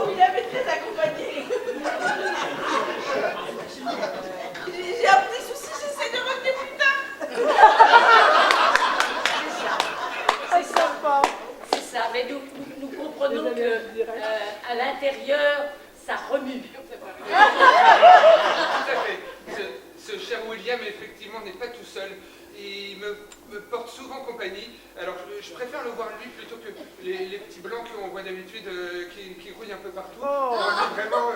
William est très accompagné. J'ai un petit souci, j'essaie de revenir plus tard. C'est ça. Sympa. C'est ça, mais nous comprenons que à l'intérieur, ça remue. Tout à fait. Ce cher William, effectivement, n'est pas tout seul. Il me porte souvent compagnie. Alors, je préfère le voir lui plutôt que les petits blancs qu'on voit d'habitude qui grouillent un peu partout. Oh. Mais vraiment,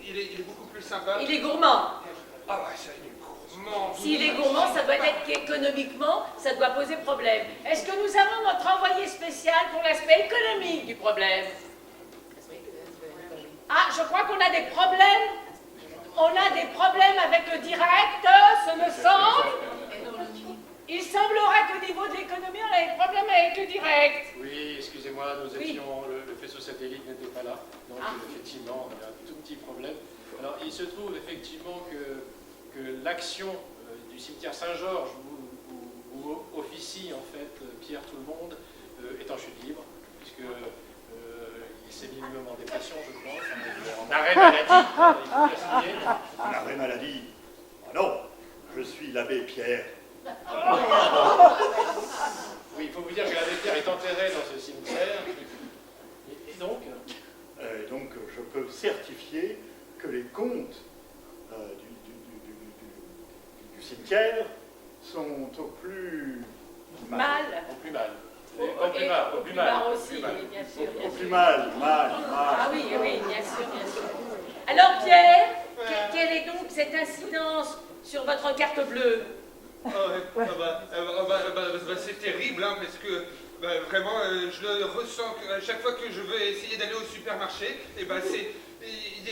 il est beaucoup plus sympa. Il est gourmand. Ah ouais, ça, il est gourmand. S'il est gourmand, ça doit être qu'économiquement, ça doit poser problème. Est-ce que nous avons notre envoyé spécial pour l'aspect économique du problème? Ah, je crois qu'on a des problèmes. On a des problèmes avec le direct, ce me semble. Il semblerait qu'au niveau de l'économie, on a des problèmes avec le direct. Oui, excusez-moi, nous Oui. étions, le faisceau satellite n'était pas là, donc effectivement, on a un tout petit problème. Alors, il se trouve effectivement que l'action du cimetière Saint-Georges, où officie en fait Pierre Tout-le-Monde, est en chute libre, puisque il s'est mis lui-même en dépression, je pense, en arrêt maladie, il faut préciser. En arrêt maladie. Ah non, je suis l'abbé Pierre. Oui, il faut vous dire que l'abbé Pierre est enterré dans ce cimetière, et donc... Donc, je peux certifier que les comptes du cimetière sont au plus Mal. Au plus mal. Au plus mal aussi, oui, bien sûr. Bien Au sûr. plus mal. Ah oui, oui, bien sûr, bien sûr. Alors Pierre, quelle est donc cette incidence sur votre carte bleue? C'est terrible, hein, parce que vraiment, je le ressens à chaque fois que je veux essayer d'aller au supermarché, et il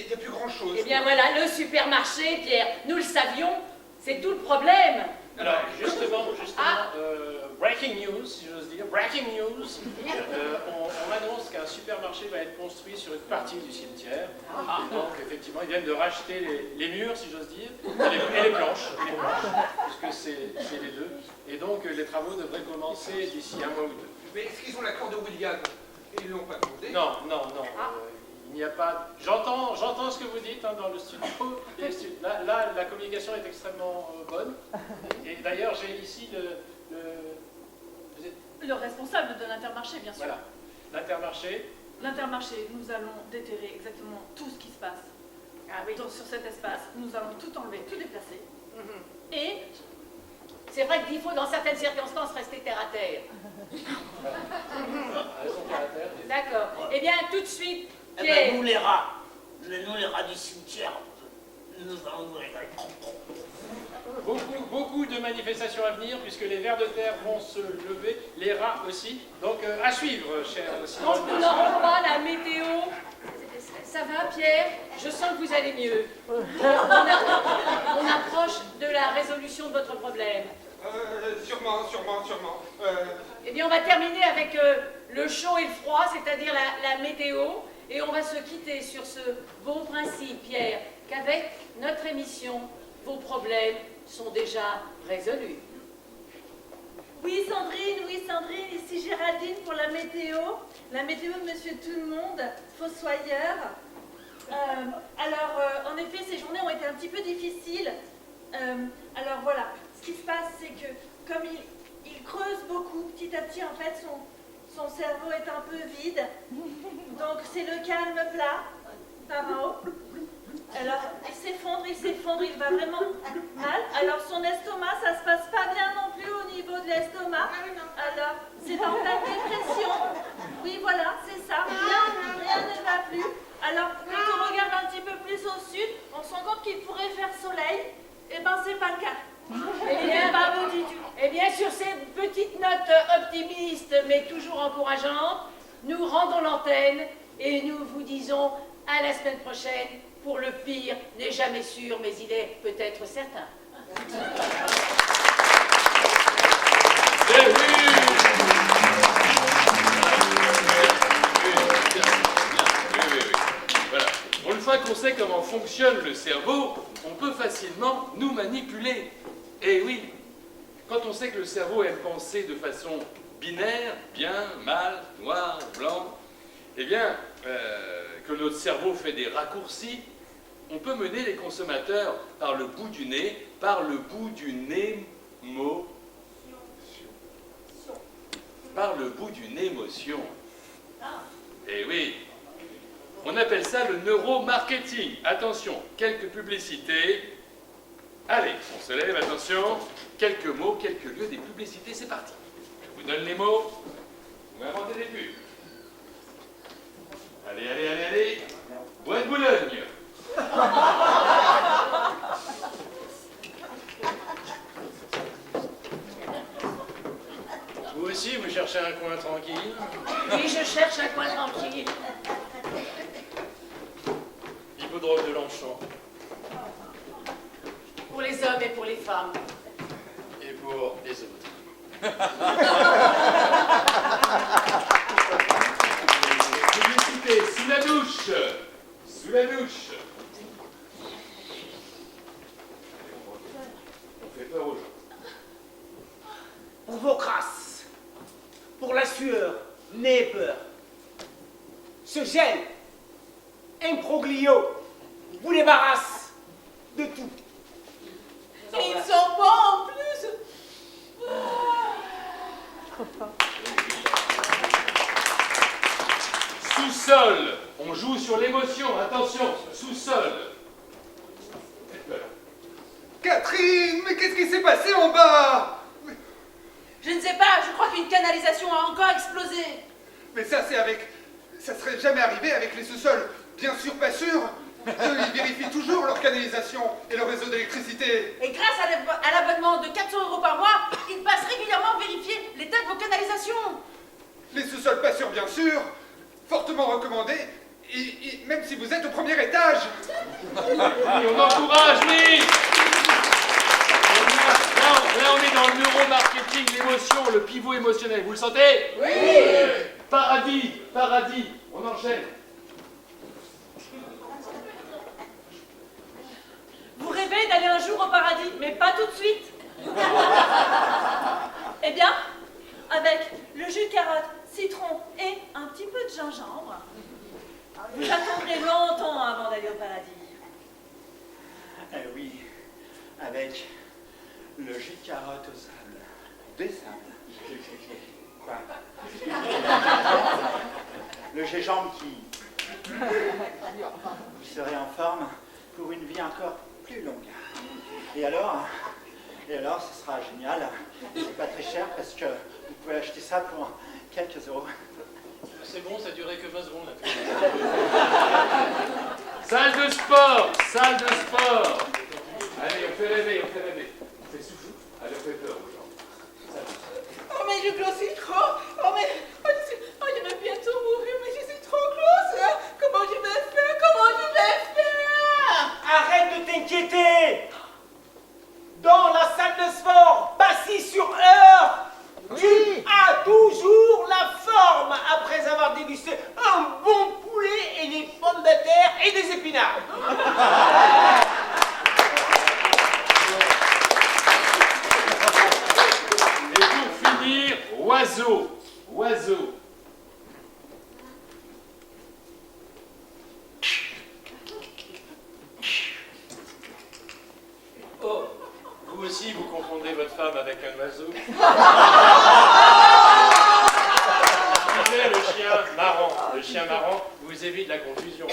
n'y a plus grand-chose. Eh bien voilà, le supermarché, Pierre, nous le savions, c'est tout le problème. Alors, justement, breaking news, si j'ose dire, breaking news, on annonce qu'un supermarché va être construit sur une partie du cimetière. Donc, effectivement, ils viennent de racheter les murs, si j'ose dire, et les planches, puisque c'est les deux. Et donc, les travaux devraient commencer d'ici un mois ou deux. Mais est-ce qu'ils ont l'accord de William? Ils l'ont pas demandé. Non, non, non. Il n'y a pas... J'entends ce que vous dites hein, dans le studio. Là, la communication est extrêmement bonne. Et d'ailleurs, j'ai ici vous êtes... Le responsable de l'Intermarché, bien sûr. Voilà, l'Intermarché. L'Intermarché, nous allons déterrer exactement tout ce qui se passe. Ah oui. Donc, sur cet espace, nous allons tout enlever, tout déplacer. Et c'est vrai qu'il faut, dans certaines circonstances, rester terre à terre. D'accord. Eh bien, tout de suite, Eh Pierre. ben, nous les rats du cimetière, nous allons nous régaler. Beaucoup de manifestations à venir, puisque les vers de terre vont se lever, les rats aussi. Donc, à suivre, cher Simon. On n'aura pas la météo. Ça va, Pierre? Je sens que vous allez mieux. On approche de la résolution de votre problème. Sûrement. Eh bien, on va terminer avec le chaud et le froid, c'est-à-dire la météo. Et on va se quitter sur ce bon principe, Pierre, qu'avec notre émission, vos problèmes sont déjà résolus. Oui, Sandrine, ici Géraldine pour la météo. La météo de Monsieur Tout-le-Monde, Fossoyeur. En effet, ces journées ont été un petit peu difficiles. Alors voilà, ce qui se passe, c'est que comme il creuse beaucoup, petit à petit, en fait, son cerveau est un peu vide. Donc c'est le calme plat, par en haut. Alors, il s'effondre, il va vraiment mal. Alors, son estomac, ça se passe pas bien non plus au niveau de l'estomac. Alors, c'est en pleine dépression. Oui, voilà, c'est ça. Rien ne va plus. Alors, quand on regarde un petit peu plus au sud, on se rend compte qu'il pourrait faire soleil. Eh ben, c'est pas le cas. Eh bien, sur ces petites notes optimistes, mais toujours encourageantes, nous rendons l'antenne et nous vous disons à la semaine prochaine. Pour le pire n'est jamais sûr, mais il est peut-être certain. Voilà. Une fois qu'on sait comment fonctionne le cerveau, on peut facilement nous manipuler. Et oui, quand on sait que le cerveau aime penser de façon binaire, bien, mal, noir, blanc, eh bien, que notre cerveau fait des raccourcis, on peut mener les consommateurs par le bout du nez, par le bout d'une émotion. Par le bout d'une émotion. Et oui, on appelle ça le neuromarketing. Attention, quelques publicités. Allez, on se lève, attention. Quelques mots, quelques lieux, des publicités, c'est parti. Je vous donne les mots, vous inventez des pubs. Allez. Bois de Boulogne. Vous aussi, vous cherchez un coin tranquille? Oui, je cherche un coin tranquille. Hippodrome de Longchamp. Pour les hommes et pour les femmes. Et pour les autres. Publicité, sous la douche. Sous la douche. On fait peur aux gens. Pour vos crasses, pour la sueur, n'ayez peur. Ce gel, imbroglio, vous débarrasse de tout. Et ils sont bons en plus. Sous-sol. On joue sur l'émotion. Attention, sous-sol. Catherine, mais qu'est-ce qui s'est passé en bas? Je ne sais pas, je crois qu'une canalisation a encore explosé. Mais ça, ça serait jamais arrivé avec les sous-sols. Bien sûr, pas sûr. Eux, ils vérifient toujours leur canalisation et leur réseau d'électricité. Et grâce à l'abonnement de 400 € par mois, ils passent régulièrement vérifier l'état de vos canalisations. Les sous-sols pas sûrs, bien sûr. Fortement recommandés. Et même si vous êtes au premier étage. On encourage, oui. Là, on est dans le neuromarketing, l'émotion, le pivot émotionnel. Vous le sentez? Oui. Paradis, on enchaîne. Vous rêvez d'aller un jour au paradis, mais pas tout de suite. Eh bien, avec le jus de carotte citron et un petit peu de gingembre. Vous attendrez longtemps avant d'aller au paradis. Oui, avec le jus de carotte au sable. Des sables. Quoi? Le gingembre qui... Vous serez en forme pour une vie encore plus longue. Et alors, ce sera génial. C'est pas très cher parce que vous pouvez acheter ça pour quelques euros. C'est bon, ça durait que 20 secondes. Là. Salle de sport, salle de sport. Allez, on fait rêver, on fait rêver. On fait souffle. Allez, on fait peur aux gens. Oh, mais je grossis trop. Oh, mais je vais bientôt mourir, mais je suis trop grosse. Hein. Comment je vais faire? Comment je vais faire? Arrête de t'inquiéter. Dans la salle de sport, assis sur heure, tu as toujours la forme après avoir dégusté un bon poulet et des pommes de terre et des épinards. Et pour finir, oiseau. Oiseau. Oh, vous aussi, vous confondez votre femme avec un oiseau. Le chien marrant. Le chien marrant vous évite la confusion.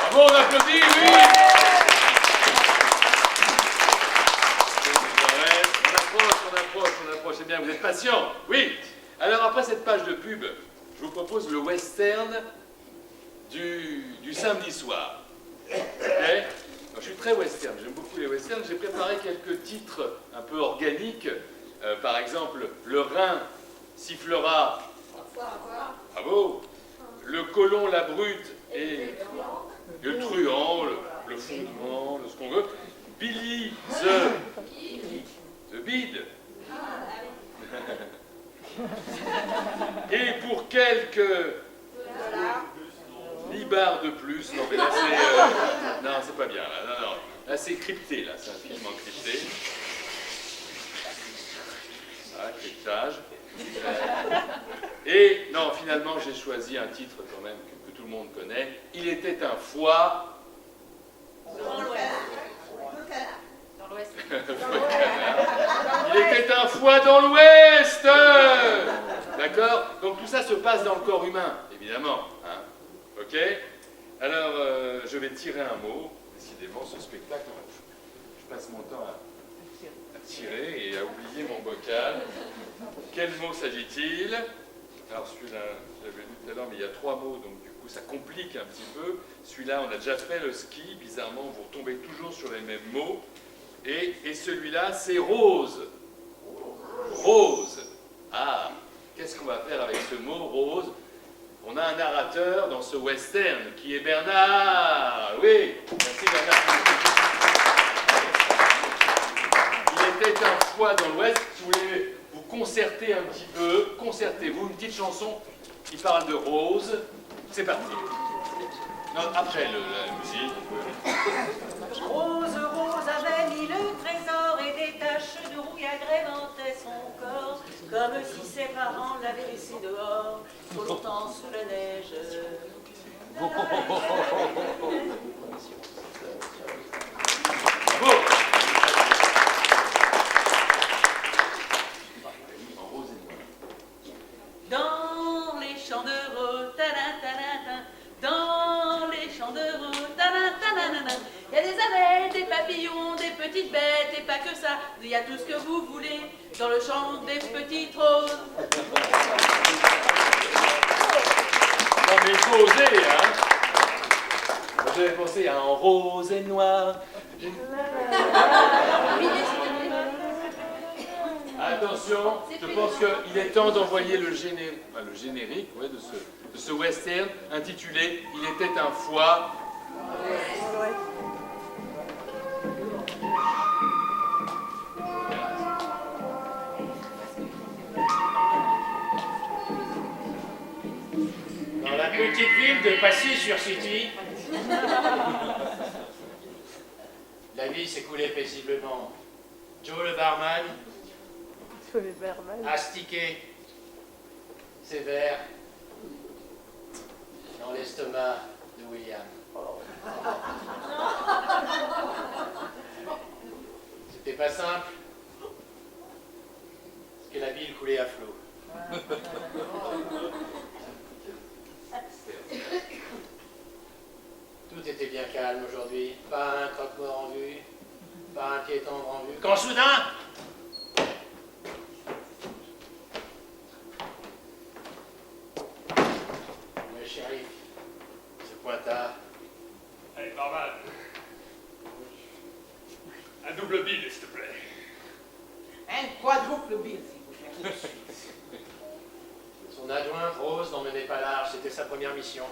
Bravo, on applaudit, oui. On approche, c'est bien, vous êtes patient. Oui. Alors après cette page de pub, je vous propose le western du samedi soir. Ok? Alors, je suis très western, j'aime beaucoup les westerns. J'ai préparé quelques titres un peu organiques. Par exemple, le Rhin sifflera. Bravo. Le colon, la brute et le truand, le fondement, ce qu'on veut. Billy the Bid. Et pour quelques libards de plus, non mais là c'est... non, c'est pas bien, là, non. Là c'est crypté, là, c'est infiniment crypté. Voilà, cryptage. Et non, finalement j'ai choisi un titre quand même que tout le monde connaît. Il était un foie... Dans l'ouest. Dans l'ouest. Il était un foie dans l'ouest. D'accord? Donc tout ça se passe dans le corps humain, évidemment. Hein? Ok? Alors, je vais tirer un mot. Décidément, ce spectacle, je passe mon temps à tirer et à oublier mon bocal. Quel mot s'agit-il? Alors celui-là, je l'avais lu tout à l'heure, mais il y a 3 mots, donc du coup ça complique un petit peu. Celui-là, on a déjà fait le ski, bizarrement, vous retombez toujours sur les mêmes mots. Et celui-là, c'est rose. Rose. Ah, qu'est-ce qu'on va faire avec ce mot rose? On a un narrateur dans ce western qui est Bernard. Oui, merci Bernard. Il était un foie dans l'ouest. Si vous voulez vous concerter un petit peu, concertez-vous. Une petite chanson qui parle de rose. C'est parti. Non, après la musique. Rose, Rose avait mis le trésor et des taches de rouille agrémentaient son corps, comme si ses parents l'avaient laissé dehors, trop longtemps sous la neige. Bravo. Dans les champs de rose, dans les champs de rose, il y a des abeilles, des papillons, des petites bêtes, et pas que ça, il y a tout ce que vous voulez dans le champ des petites roses. Non mais il faut oser, hein. J'avais pensé à en rose et noir. Attention, je pense qu'il est temps d'envoyer le générique ouais, de ce western intitulé « Il était un foie ». Dans la petite ville de Passy-sur-City, la La vie s'écoulait paisiblement. Joe le barman astiquait ses verres dans l'estomac de William. C'était pas simple, parce que la bile coulait à flot. Tout était bien calme aujourd'hui, pas un croque-mort en vue, pas un piéton en vue. Quand soudain, le shérif se pointa. Allez, barman. Un double bill, s'il te plaît. Un quadruple bill, s'il vous plaît. Son adjointe, Rose, n'en menait pas large, c'était sa première mission.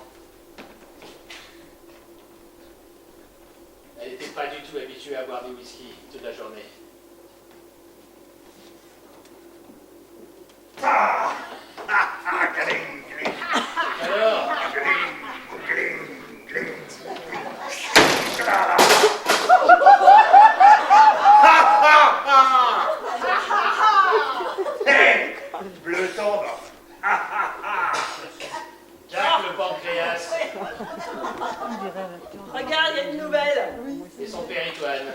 Elle n'était pas du tout habituée à boire des whisky toute la journée. Alors, Bleu tombe. Jack le pancréas Regarde, il y a une nouvelle. et son père Antoine.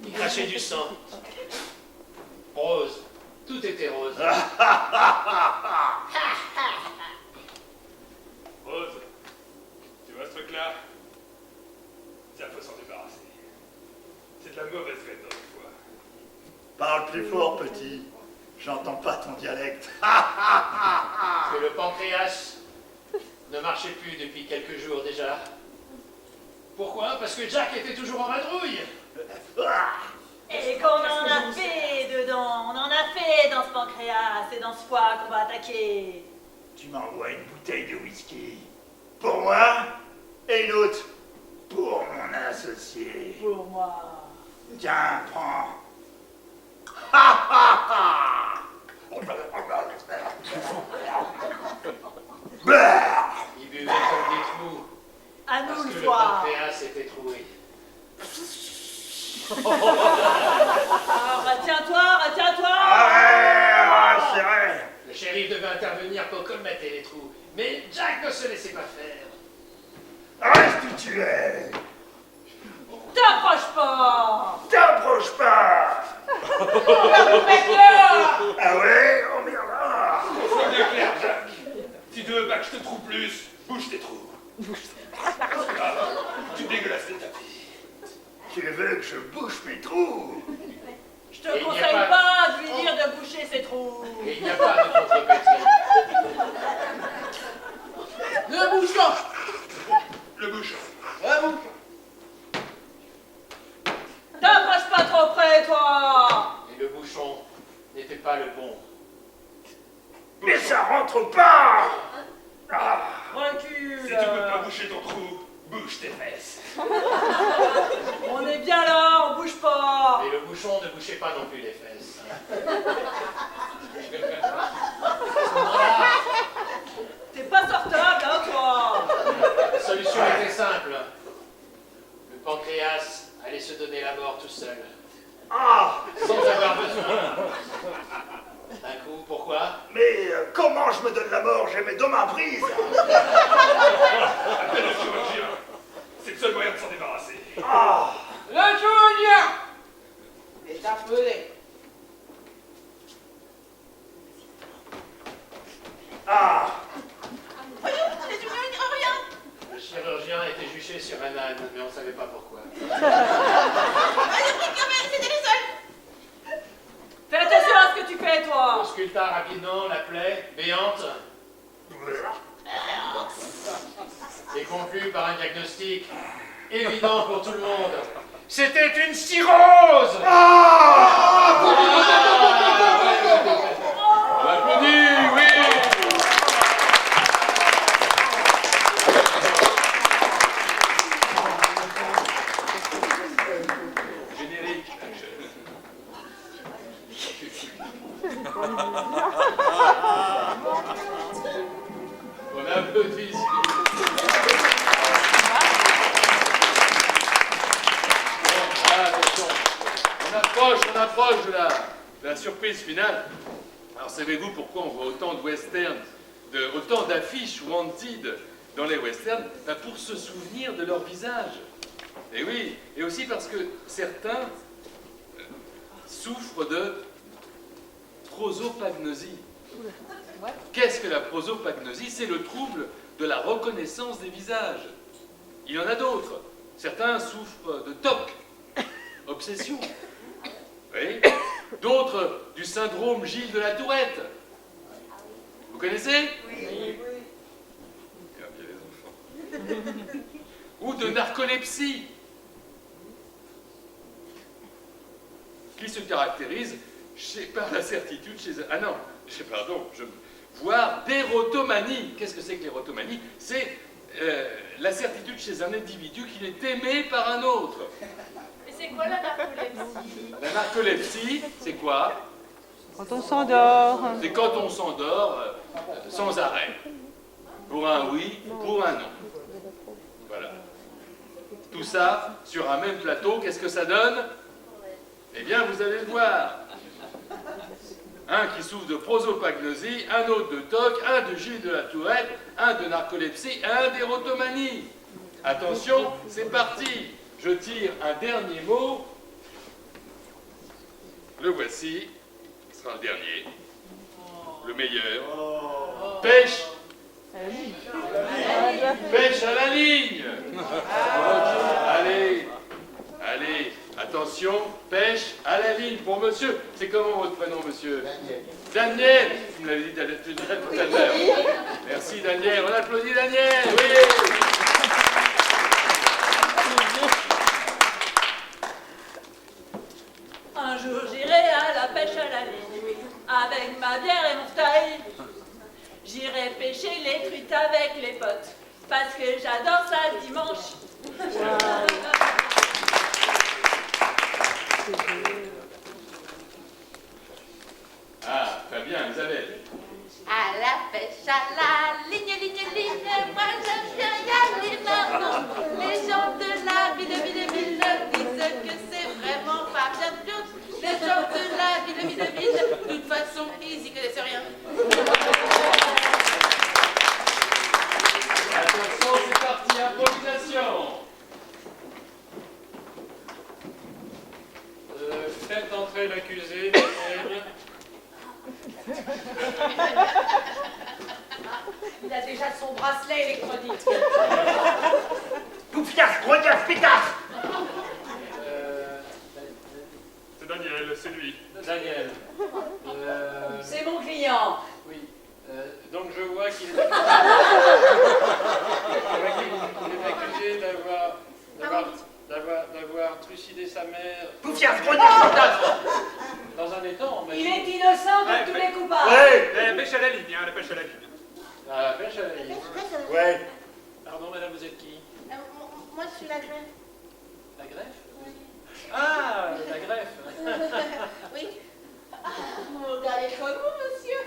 Il crachait du sang. Rose. Tout était rose. Rose, tu vois ce truc-là? Ça faut s'en débarrasser. C'est de la mauvaise graine dans le foie. Parle plus fort, petit. J'entends pas ton dialecte. Que le pancréas ne marchait plus depuis quelques jours déjà. Pourquoi? Parce que Jack était toujours en vadrouille. Et qu'on en a fait dedans, on en a fait dans ce pancréas et dans ce foie qu'on va attaquer. Tu m'envoies une bouteille de whisky. Pour moi et une autre pour mon associé. Pour moi. Tiens, prends. Il buvait comme des trous. À nous Parce le que le foie. pancréas était troué. Ah, retiens-toi. C'est vrai. Le shérif devait intervenir pour colmater les trous. Mais Jack ne se laissait pas faire. Reste où tu es. T'approche pas. T'approche pas. Ah ouais, on verra. Sois bien clair, Jack. Si tu veux pas que je te trouve plus, bouge tes trous. Ah, tu dégueulasses les tapis. Tu veux que je bouche mes trous? Je te Et il n'y a conseille pas- pas de lui dire de boucher ses trous. Et il n'y a pas de contrepartie. Le bouchon. Le bouchon. Le bouchon. T'approche pas trop près, toi. Et le bouchon n'était pas le bon. Mais ça rentre pas. Ah. Recule. Si tu peux pas boucher ton trou, bouge tes fesses. On est bien là, on bouge pas. Et le bouchon ne bouchait pas non plus les fesses. T'es pas sortable, hein, toi. La solution était simple. Le pancréas allait se donner la mort tout seul. Sans avoir besoin. Un coup, pourquoi? Mais comment je me donne la mort? J'ai mes deux mains prises. Appelle le chirurgien. C'est le seul moyen de s'en débarrasser. Le chirurgien est appelé. Voyons, les chirurgiens ne diront rien. Le chirurgien était juché sur un âne, mais on ne savait pas pourquoi. C'était les seuls. Fais attention à ce que tu fais, On toi. sculpta rapidement la plaie béante et conclut par un diagnostic évident pour tout le monde. C'était une cirrhose! On applaudit, oui! Générique. On applaudit, s'il vous plaît. approche de la surprise finale. Alors savez-vous pourquoi on voit autant de westerns, autant d'affiches wanted dans les westerns? Pour se souvenir de leur visage. Et oui, et aussi parce que certains souffrent de prosopagnosie. Qu'est-ce que la prosopagnosie? C'est le trouble de la reconnaissance des visages. Il y en a d'autres. Certains souffrent de TOC, obsession. Oui. D'autres du syndrome Gilles de la Tourette. Vous connaissez? Oui. Il y a les enfants. Ou de narcolepsie, qui se caractérise par la certitude chez... Ah non, voire d'érotomanie. Qu'est-ce que c'est que l'érotomanie? C'est la certitude chez un individu qu'il est aimé par un autre. Mais c'est quoi la narcolepsie? La narcolepsie, c'est quoi? Quand on s'endort. C'est quand on s'endort sans arrêt. Pour un oui, pour un non. Voilà. Tout ça sur un même plateau, qu'est-ce que ça donne? Eh bien, vous allez le voir. Un qui souffre de prosopagnosie, un autre de TOC, un de Gilles de la Tourette, un de narcolepsie, un d'érotomanie. Attention, c'est parti. Je tire un dernier mot. Le voici. Ce sera le dernier. Le meilleur. Pêche. Pêche à la ligne. Allez, attention, pêche à la ligne pour monsieur. C'est comment votre prénom, monsieur? Daniel. Vous me l'avez dit tout à l'heure. Merci, Daniel. On applaudit Daniel. Oui. Un jour j'irai à la pêche à la ligne, avec ma bière et mon taille. J'irai pêcher les truites avec les potes, parce que j'adore ça le dimanche. Ah, très bien, Isabelle. À la pêche à la ligne, moi j'aime bien y aller maintenant. Les gens de la ville disent que c'est vraiment pas bien sûr. Les gens de la ville, de toute façon, ils y connaissent rien. Attention, c'est parti, improvisation. Faites entrer l'accusé. Il a déjà son bracelet électronique. Poufias, regarde, pétasse. C'est Daniel, c'est lui. Daniel. C'est mon client. Oui. Donc je vois qu'il est accusé d'avoir trucidé sa mère. Poufias, regarde, pétasse. Dans un étang. Il est innocent de tous les coupables. Ouais. La pêche à la ligne, la pêche à la ligne. Ah, la pêche à la ligne. Ouais. Pardon, madame, vous êtes qui? Moi je suis la greffe. La greffe? Ah, la greffe. Oui. Vous me regardez trop vous, monsieur.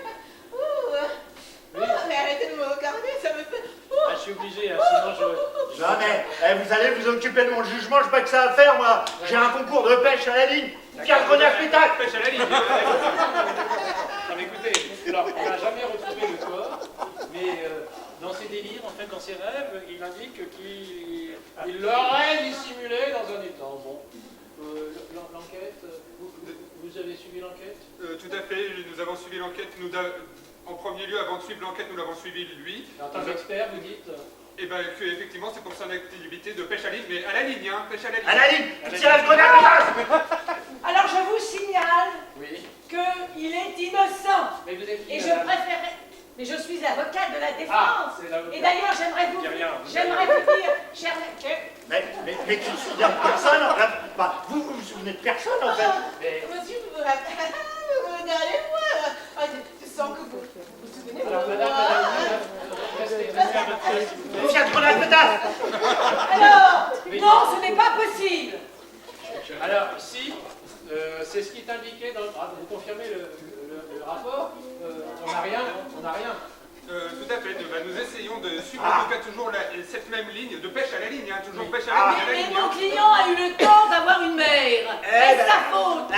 Mais arrêtez de me regarder, ça me fait... Ah, je suis obligé, hein, sinon je... Non mais, vous allez vous occuper de mon jugement, je sais pas que ça à faire, moi. J'ai un concours de pêche à la ligne. Pierre Grenard pétasse. Pêche à la ligne. Non mais écoutez, alors on n'a jamais retrouvé le corps, mais dans ses délires, enfin dans ses rêves, il indique qu'il l'aurait dissimulé dans un étang. Bon, l'enquête, vous avez suivi l'enquête? Tout à fait, nous avons suivi l'enquête. En premier lieu, avant de suivre l'enquête, nous l'avons suivi lui. En tant qu'expert, vous dites? Eh bien, effectivement, c'est pour son activité de pêche à ligne, mais à la ligne, hein, pêche à la ligne. À la ligne. Tirage Grenard pétasse. Alors je vous signale Oui. qu'il est innocent. Mais vous êtes qui, Et je madame? préférerais... Mais je suis avocate de la Ah, défense. c'est l'avocat. Et d'ailleurs, j'aimerais vous dire, cher... Mais tu te souviens de personne en fait. Bah, vous vous souvenez de personne en fait. Mais... Monsieur, vous me regardez moi. Je sens que vous vous souvenez de Alors, moi. madame, restez à votre place, s'il vous plaît. Poufias, Grenard pétasse. Alors, Oui. non, ce n'est pas possible. Alors, si, c'est ce qui est indiqué dans le... Ah, vous confirmez le rapport? On n'a rien. Tout à fait, nous essayons de suivre en tout cas toujours cette même ligne de pêche à la ligne, hein, toujours pêche à la ligne. Mais mon client a eu le temps d'avoir une mère. C'est sa faute.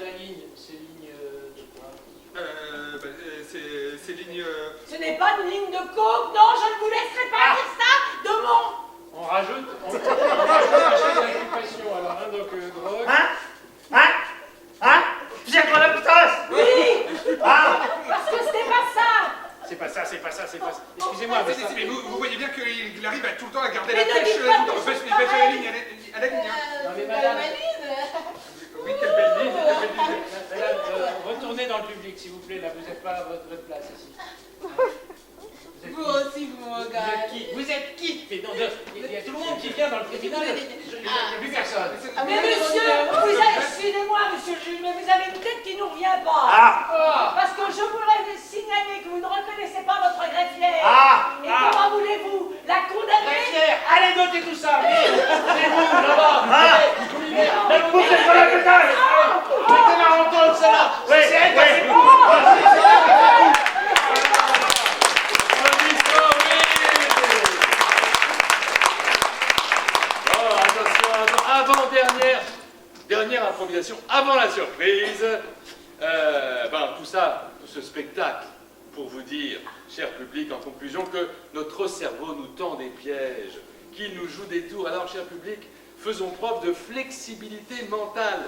la ligne, c'est ligne de quoi? C'est ligne... Ce n'est pas une ligne de coke, non, je ne vous laisserai pas dire ça de mon... On rajoute la chaîne d'occupation. Alors, donc, drogue. Pierre dans la putasse. Oui. Parce que ce n'est pas ça. C'est pas ça. Excusez-moi, mais ça... Mais vous voyez bien qu'il arrive à tout le temps à garder Mais la ne pêche dites pas tout le temps. des Baisse choses la pareilles. ligne, à la ligne. Non, mais madame... Oui, quelle belle ligne, Madame, retournez dans le public, s'il vous plaît. Là, vous n'êtes pas à votre place ici. Vous aussi, vous me regardez. Vous êtes qui? Mais non, il y a tout le monde qui vient dans le tribunal. Il n'y a plus personne. Mais monsieur, excusez-moi, monsieur le juge, mais vous avez une tête qui ne nous revient pas. Parce que je voudrais vous signaler que vous ne reconnaissez pas votre greffière. Et comment voulez-vous la condamner? Allez, notez tout ça. Venez-vous, là-bas. Vous faites pas la putasse. Mettez-la en entendre, celle-là. C'est elle qui a fait Dernière improvisation avant la surprise. Tout ça, tout ce spectacle, pour vous dire, cher public, en conclusion, que notre cerveau nous tend des pièges, qu'il nous joue des tours. Alors, cher public, faisons preuve de flexibilité mentale.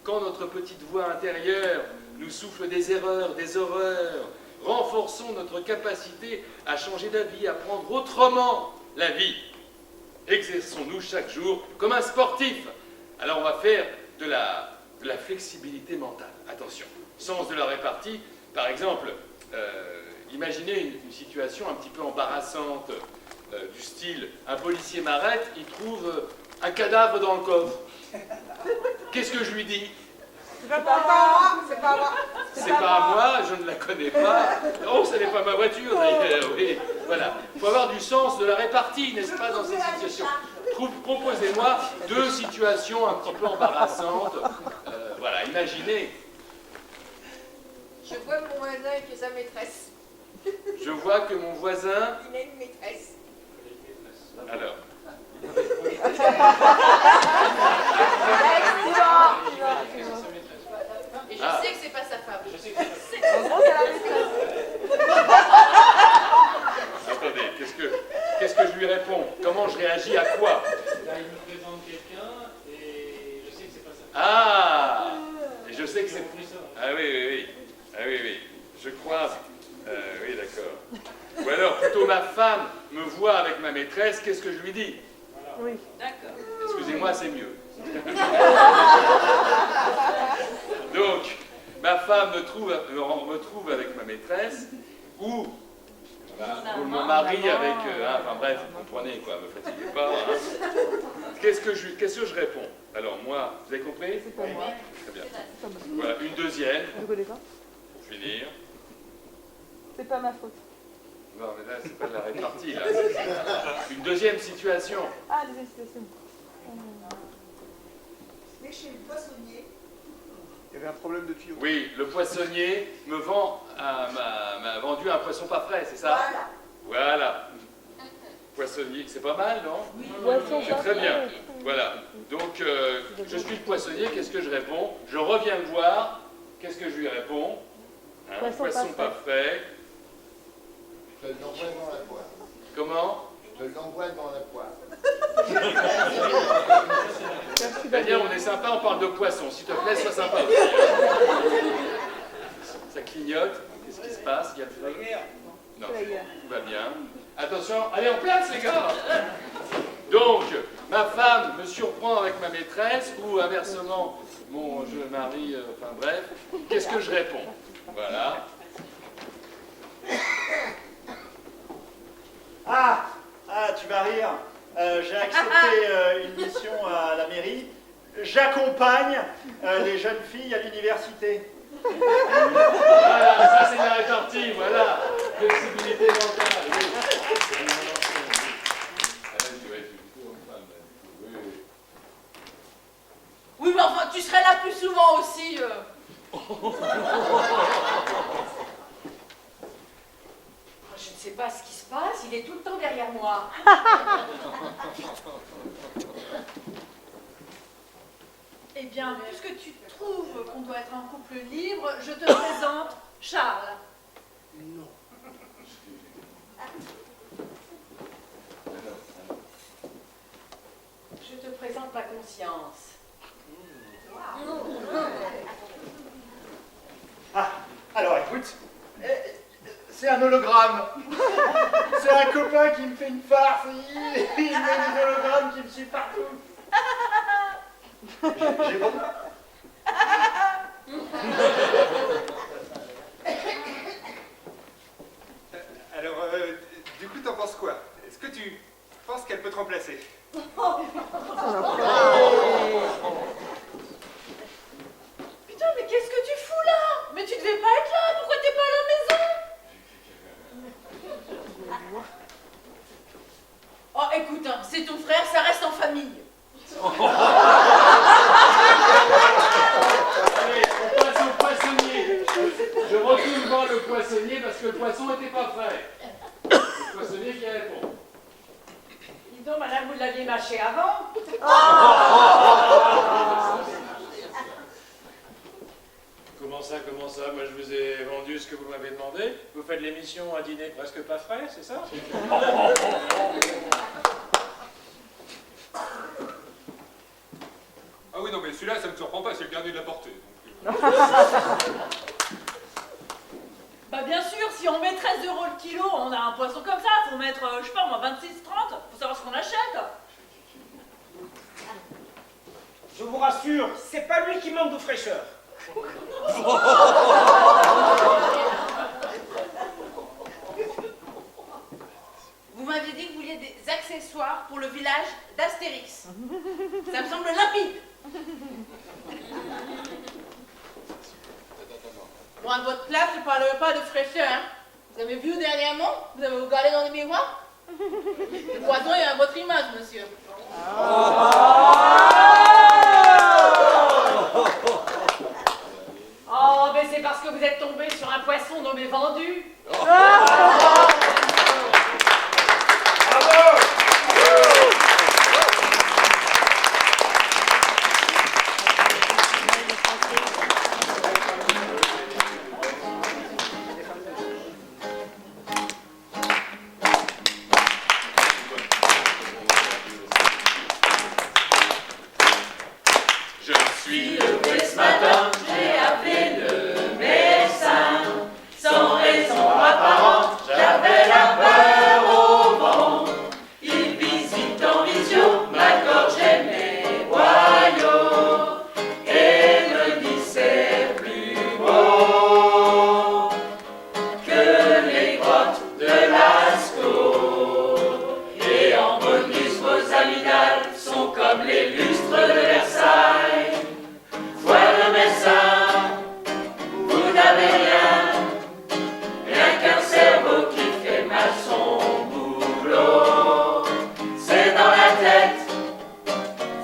Quand notre petite voix intérieure nous souffle des erreurs, des horreurs, renforçons notre capacité à changer d'avis, à prendre autrement la vie. Exerçons-nous chaque jour comme un sportif. Alors on va faire de la flexibilité mentale. Attention, sens de la répartie. Par exemple, imaginez une situation un petit peu embarrassante, du style, un policier m'arrête, il trouve un cadavre dans le coffre. Qu'est-ce que je lui dis? C'est pas moi. C'est pas à moi, je ne la connais pas. Oh, ce n'est pas ma voiture d'ailleurs, oui. Voilà. Il faut avoir du sens de la répartie, n'est-ce pas, dans ces situations. Proposez-moi deux situations un petit peu embarrassantes. Voilà, imaginez. Je vois mon voisin qui est sa maîtresse. Je vois que mon voisin... Il a une maîtresse. Alors. Et je sais que c'est pas sa femme. Attendez, qu'est-ce que je lui réponds? Comment je réagis à quoi? Là, il me présente quelqu'un et je sais que c'est pas ça. Ah! Et je sais que c'est... Ah oui. Ah oui. Je crois... oui, d'accord. Ou alors, plutôt ma femme me voit avec ma maîtresse, qu'est-ce que je lui dis? Oui. D'accord. Excusez-moi, c'est mieux. Donc, ma femme me trouve avec ma maîtresse, ou mon mari avec... enfin bref, vous comprenez, quoi, me fatiguez pas. Hein. Qu'est-ce que je réponds? Alors moi, vous avez compris? C'est pas moi. Très bien. Voilà, une deuxième, Je connais pas. pour finir. C'est pas ma faute. Non, mais là, c'est pas de la répartie, là. Une deuxième situation. Ah, deuxième situation. Mais chez le poissonnier. Il y avait un problème de tuyau. Oui, le poissonnier m'a vendu un poisson pas frais, c'est ça? Voilà. Poissonnier, c'est pas mal, non? Oui. C'est très bien. Voilà. Donc, je suis le poissonnier, qu'est-ce que je réponds? Je reviens le voir, qu'est-ce que je lui réponds? Poisson pas frais. Je l'envoie dans la poire. Comment? Je l'envoie dans la poire. Daniel, on est sympa, on parle de poisson. S'il te plaît, sois sympa aussi. Ça clignote. Qu'est-ce qui se passe? Il y a le feu? Non, tout va bien. Attention, allez en place, les gars! Donc, ma femme me surprend avec ma maîtresse, ou inversement, mon jeune mari, enfin bref. Qu'est-ce que je réponds? Voilà. Tu vas rire. J'ai accepté une mission à la mairie. J'accompagne les jeunes filles à l'université. Voilà, ça c'est la répartie, voilà. Flexibilité mentale, oui. Oui, mais enfin, tu serais là plus souvent aussi. Je ne sais pas ce qui se passe, il est tout le temps derrière moi. Eh bien, puisque tu trouves qu'on doit être un couple libre, je te présente Charles. Non. Je te présente ma conscience. Ah, alors écoute, c'est un hologramme. C'est un copain qui me fait une farce. Il met des hologrammes qui me suivent partout. J'ai bon. Alors, du coup, t'en penses quoi? Est-ce que tu penses qu'elle peut te remplacer? Putain, mais qu'est-ce que tu fous là? Mais tu devais pas être là, pourquoi t'es pas à la maison? Oh, écoute, hein, c'est ton frère, ça reste en famille. Allez, on passe au poissonnier. Je retourne voir le poissonnier parce que le poisson n'était pas frais. Le poissonnier qui répond. Dis donc, madame, vous l'aviez mâché avant? Comment ça? Moi, je vous ai vendu ce que vous m'avez demandé. Vous faites l'émission à dîner presque pas frais, c'est ça? Ah oui, non, mais celui-là, ça ne me surprend pas, c'est le gardien de la portée. Bah bien sûr, si on met 13 € le kilo, on a un poisson comme ça, faut mettre, je sais pas moi, 26-30, faut savoir ce qu'on achète. Je vous rassure, c'est pas lui qui manque de fraîcheur. Vous m'aviez dit que vous vouliez des accessoires pour le village d'Astérix. Ça me semble limpide. Bon, à votre place, je ne parlerai pas de fraîcheur. Hein. Vous avez vu dernièrement? Vous avez regardé dans les miroirs? Le poisson est à votre image, monsieur. Oh, mais c'est parce que vous êtes tombé sur un poisson nommé vendu. Je suis levé ce matin, j'ai appelé le médecin. Sans raison apparente, j'avais la peur au ventre. Il visite en vision ma gorge et mes boyaux et me dit c'est plus beau que les grottes de Lascaux. Et en bonus, vos amygdales sont comme les lustres de Versailles. Voilà le médecin, vous n'avez rien qu'un cerveau qui fait mal son boulot. C'est dans la tête,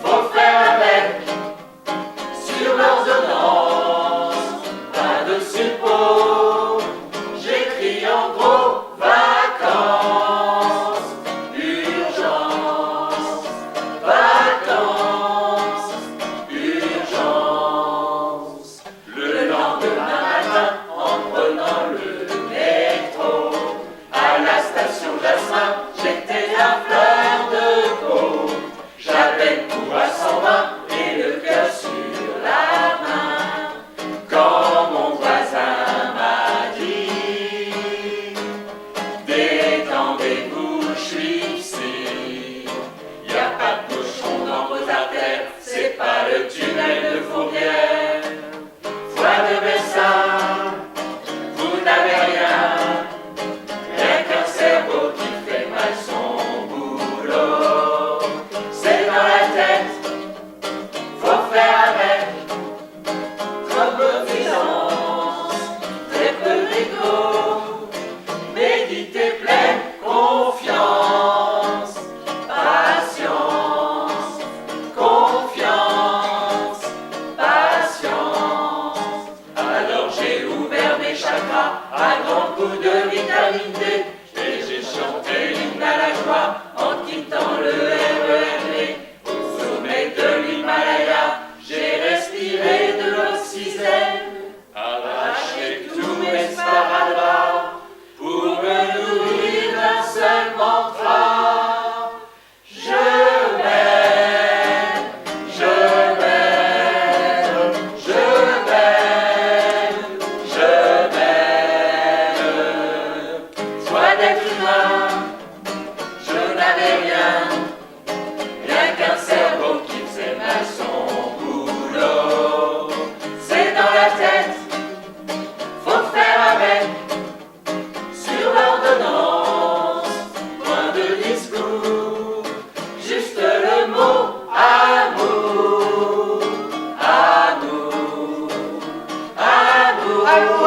faut faire avec, sur l'ordonnance, pas de suppos. J'écris en gros, vacances, urgence, vacances, urgence. Le lendemain matin, en prenant le métro, à la station Jasmin, j'étais la fleur de peau. J'avais le pouls à 120 et le cœur sur la main, quand mon voisin m'a dit détendez-vous, je suis psy. Y a pas de bouchon dans vos artères, c'est pas le tunnel de Fourvière. Foi de médecin, vous n'avez rien qu'un cerveau qui fait mal son boulot. C'est dans la tête, faut faire avec, trop de puissance, très peu d'ego, méditer pleine confiance, patience, confiance, patience. Alors j'ai ouvert mes chakras à grands coups de vitamine D et j'ai chanté l'hymne à la joie en quittant le RERD. Au sommet de l'Himalaya, j'ai respiré de l'oxygène. Amour,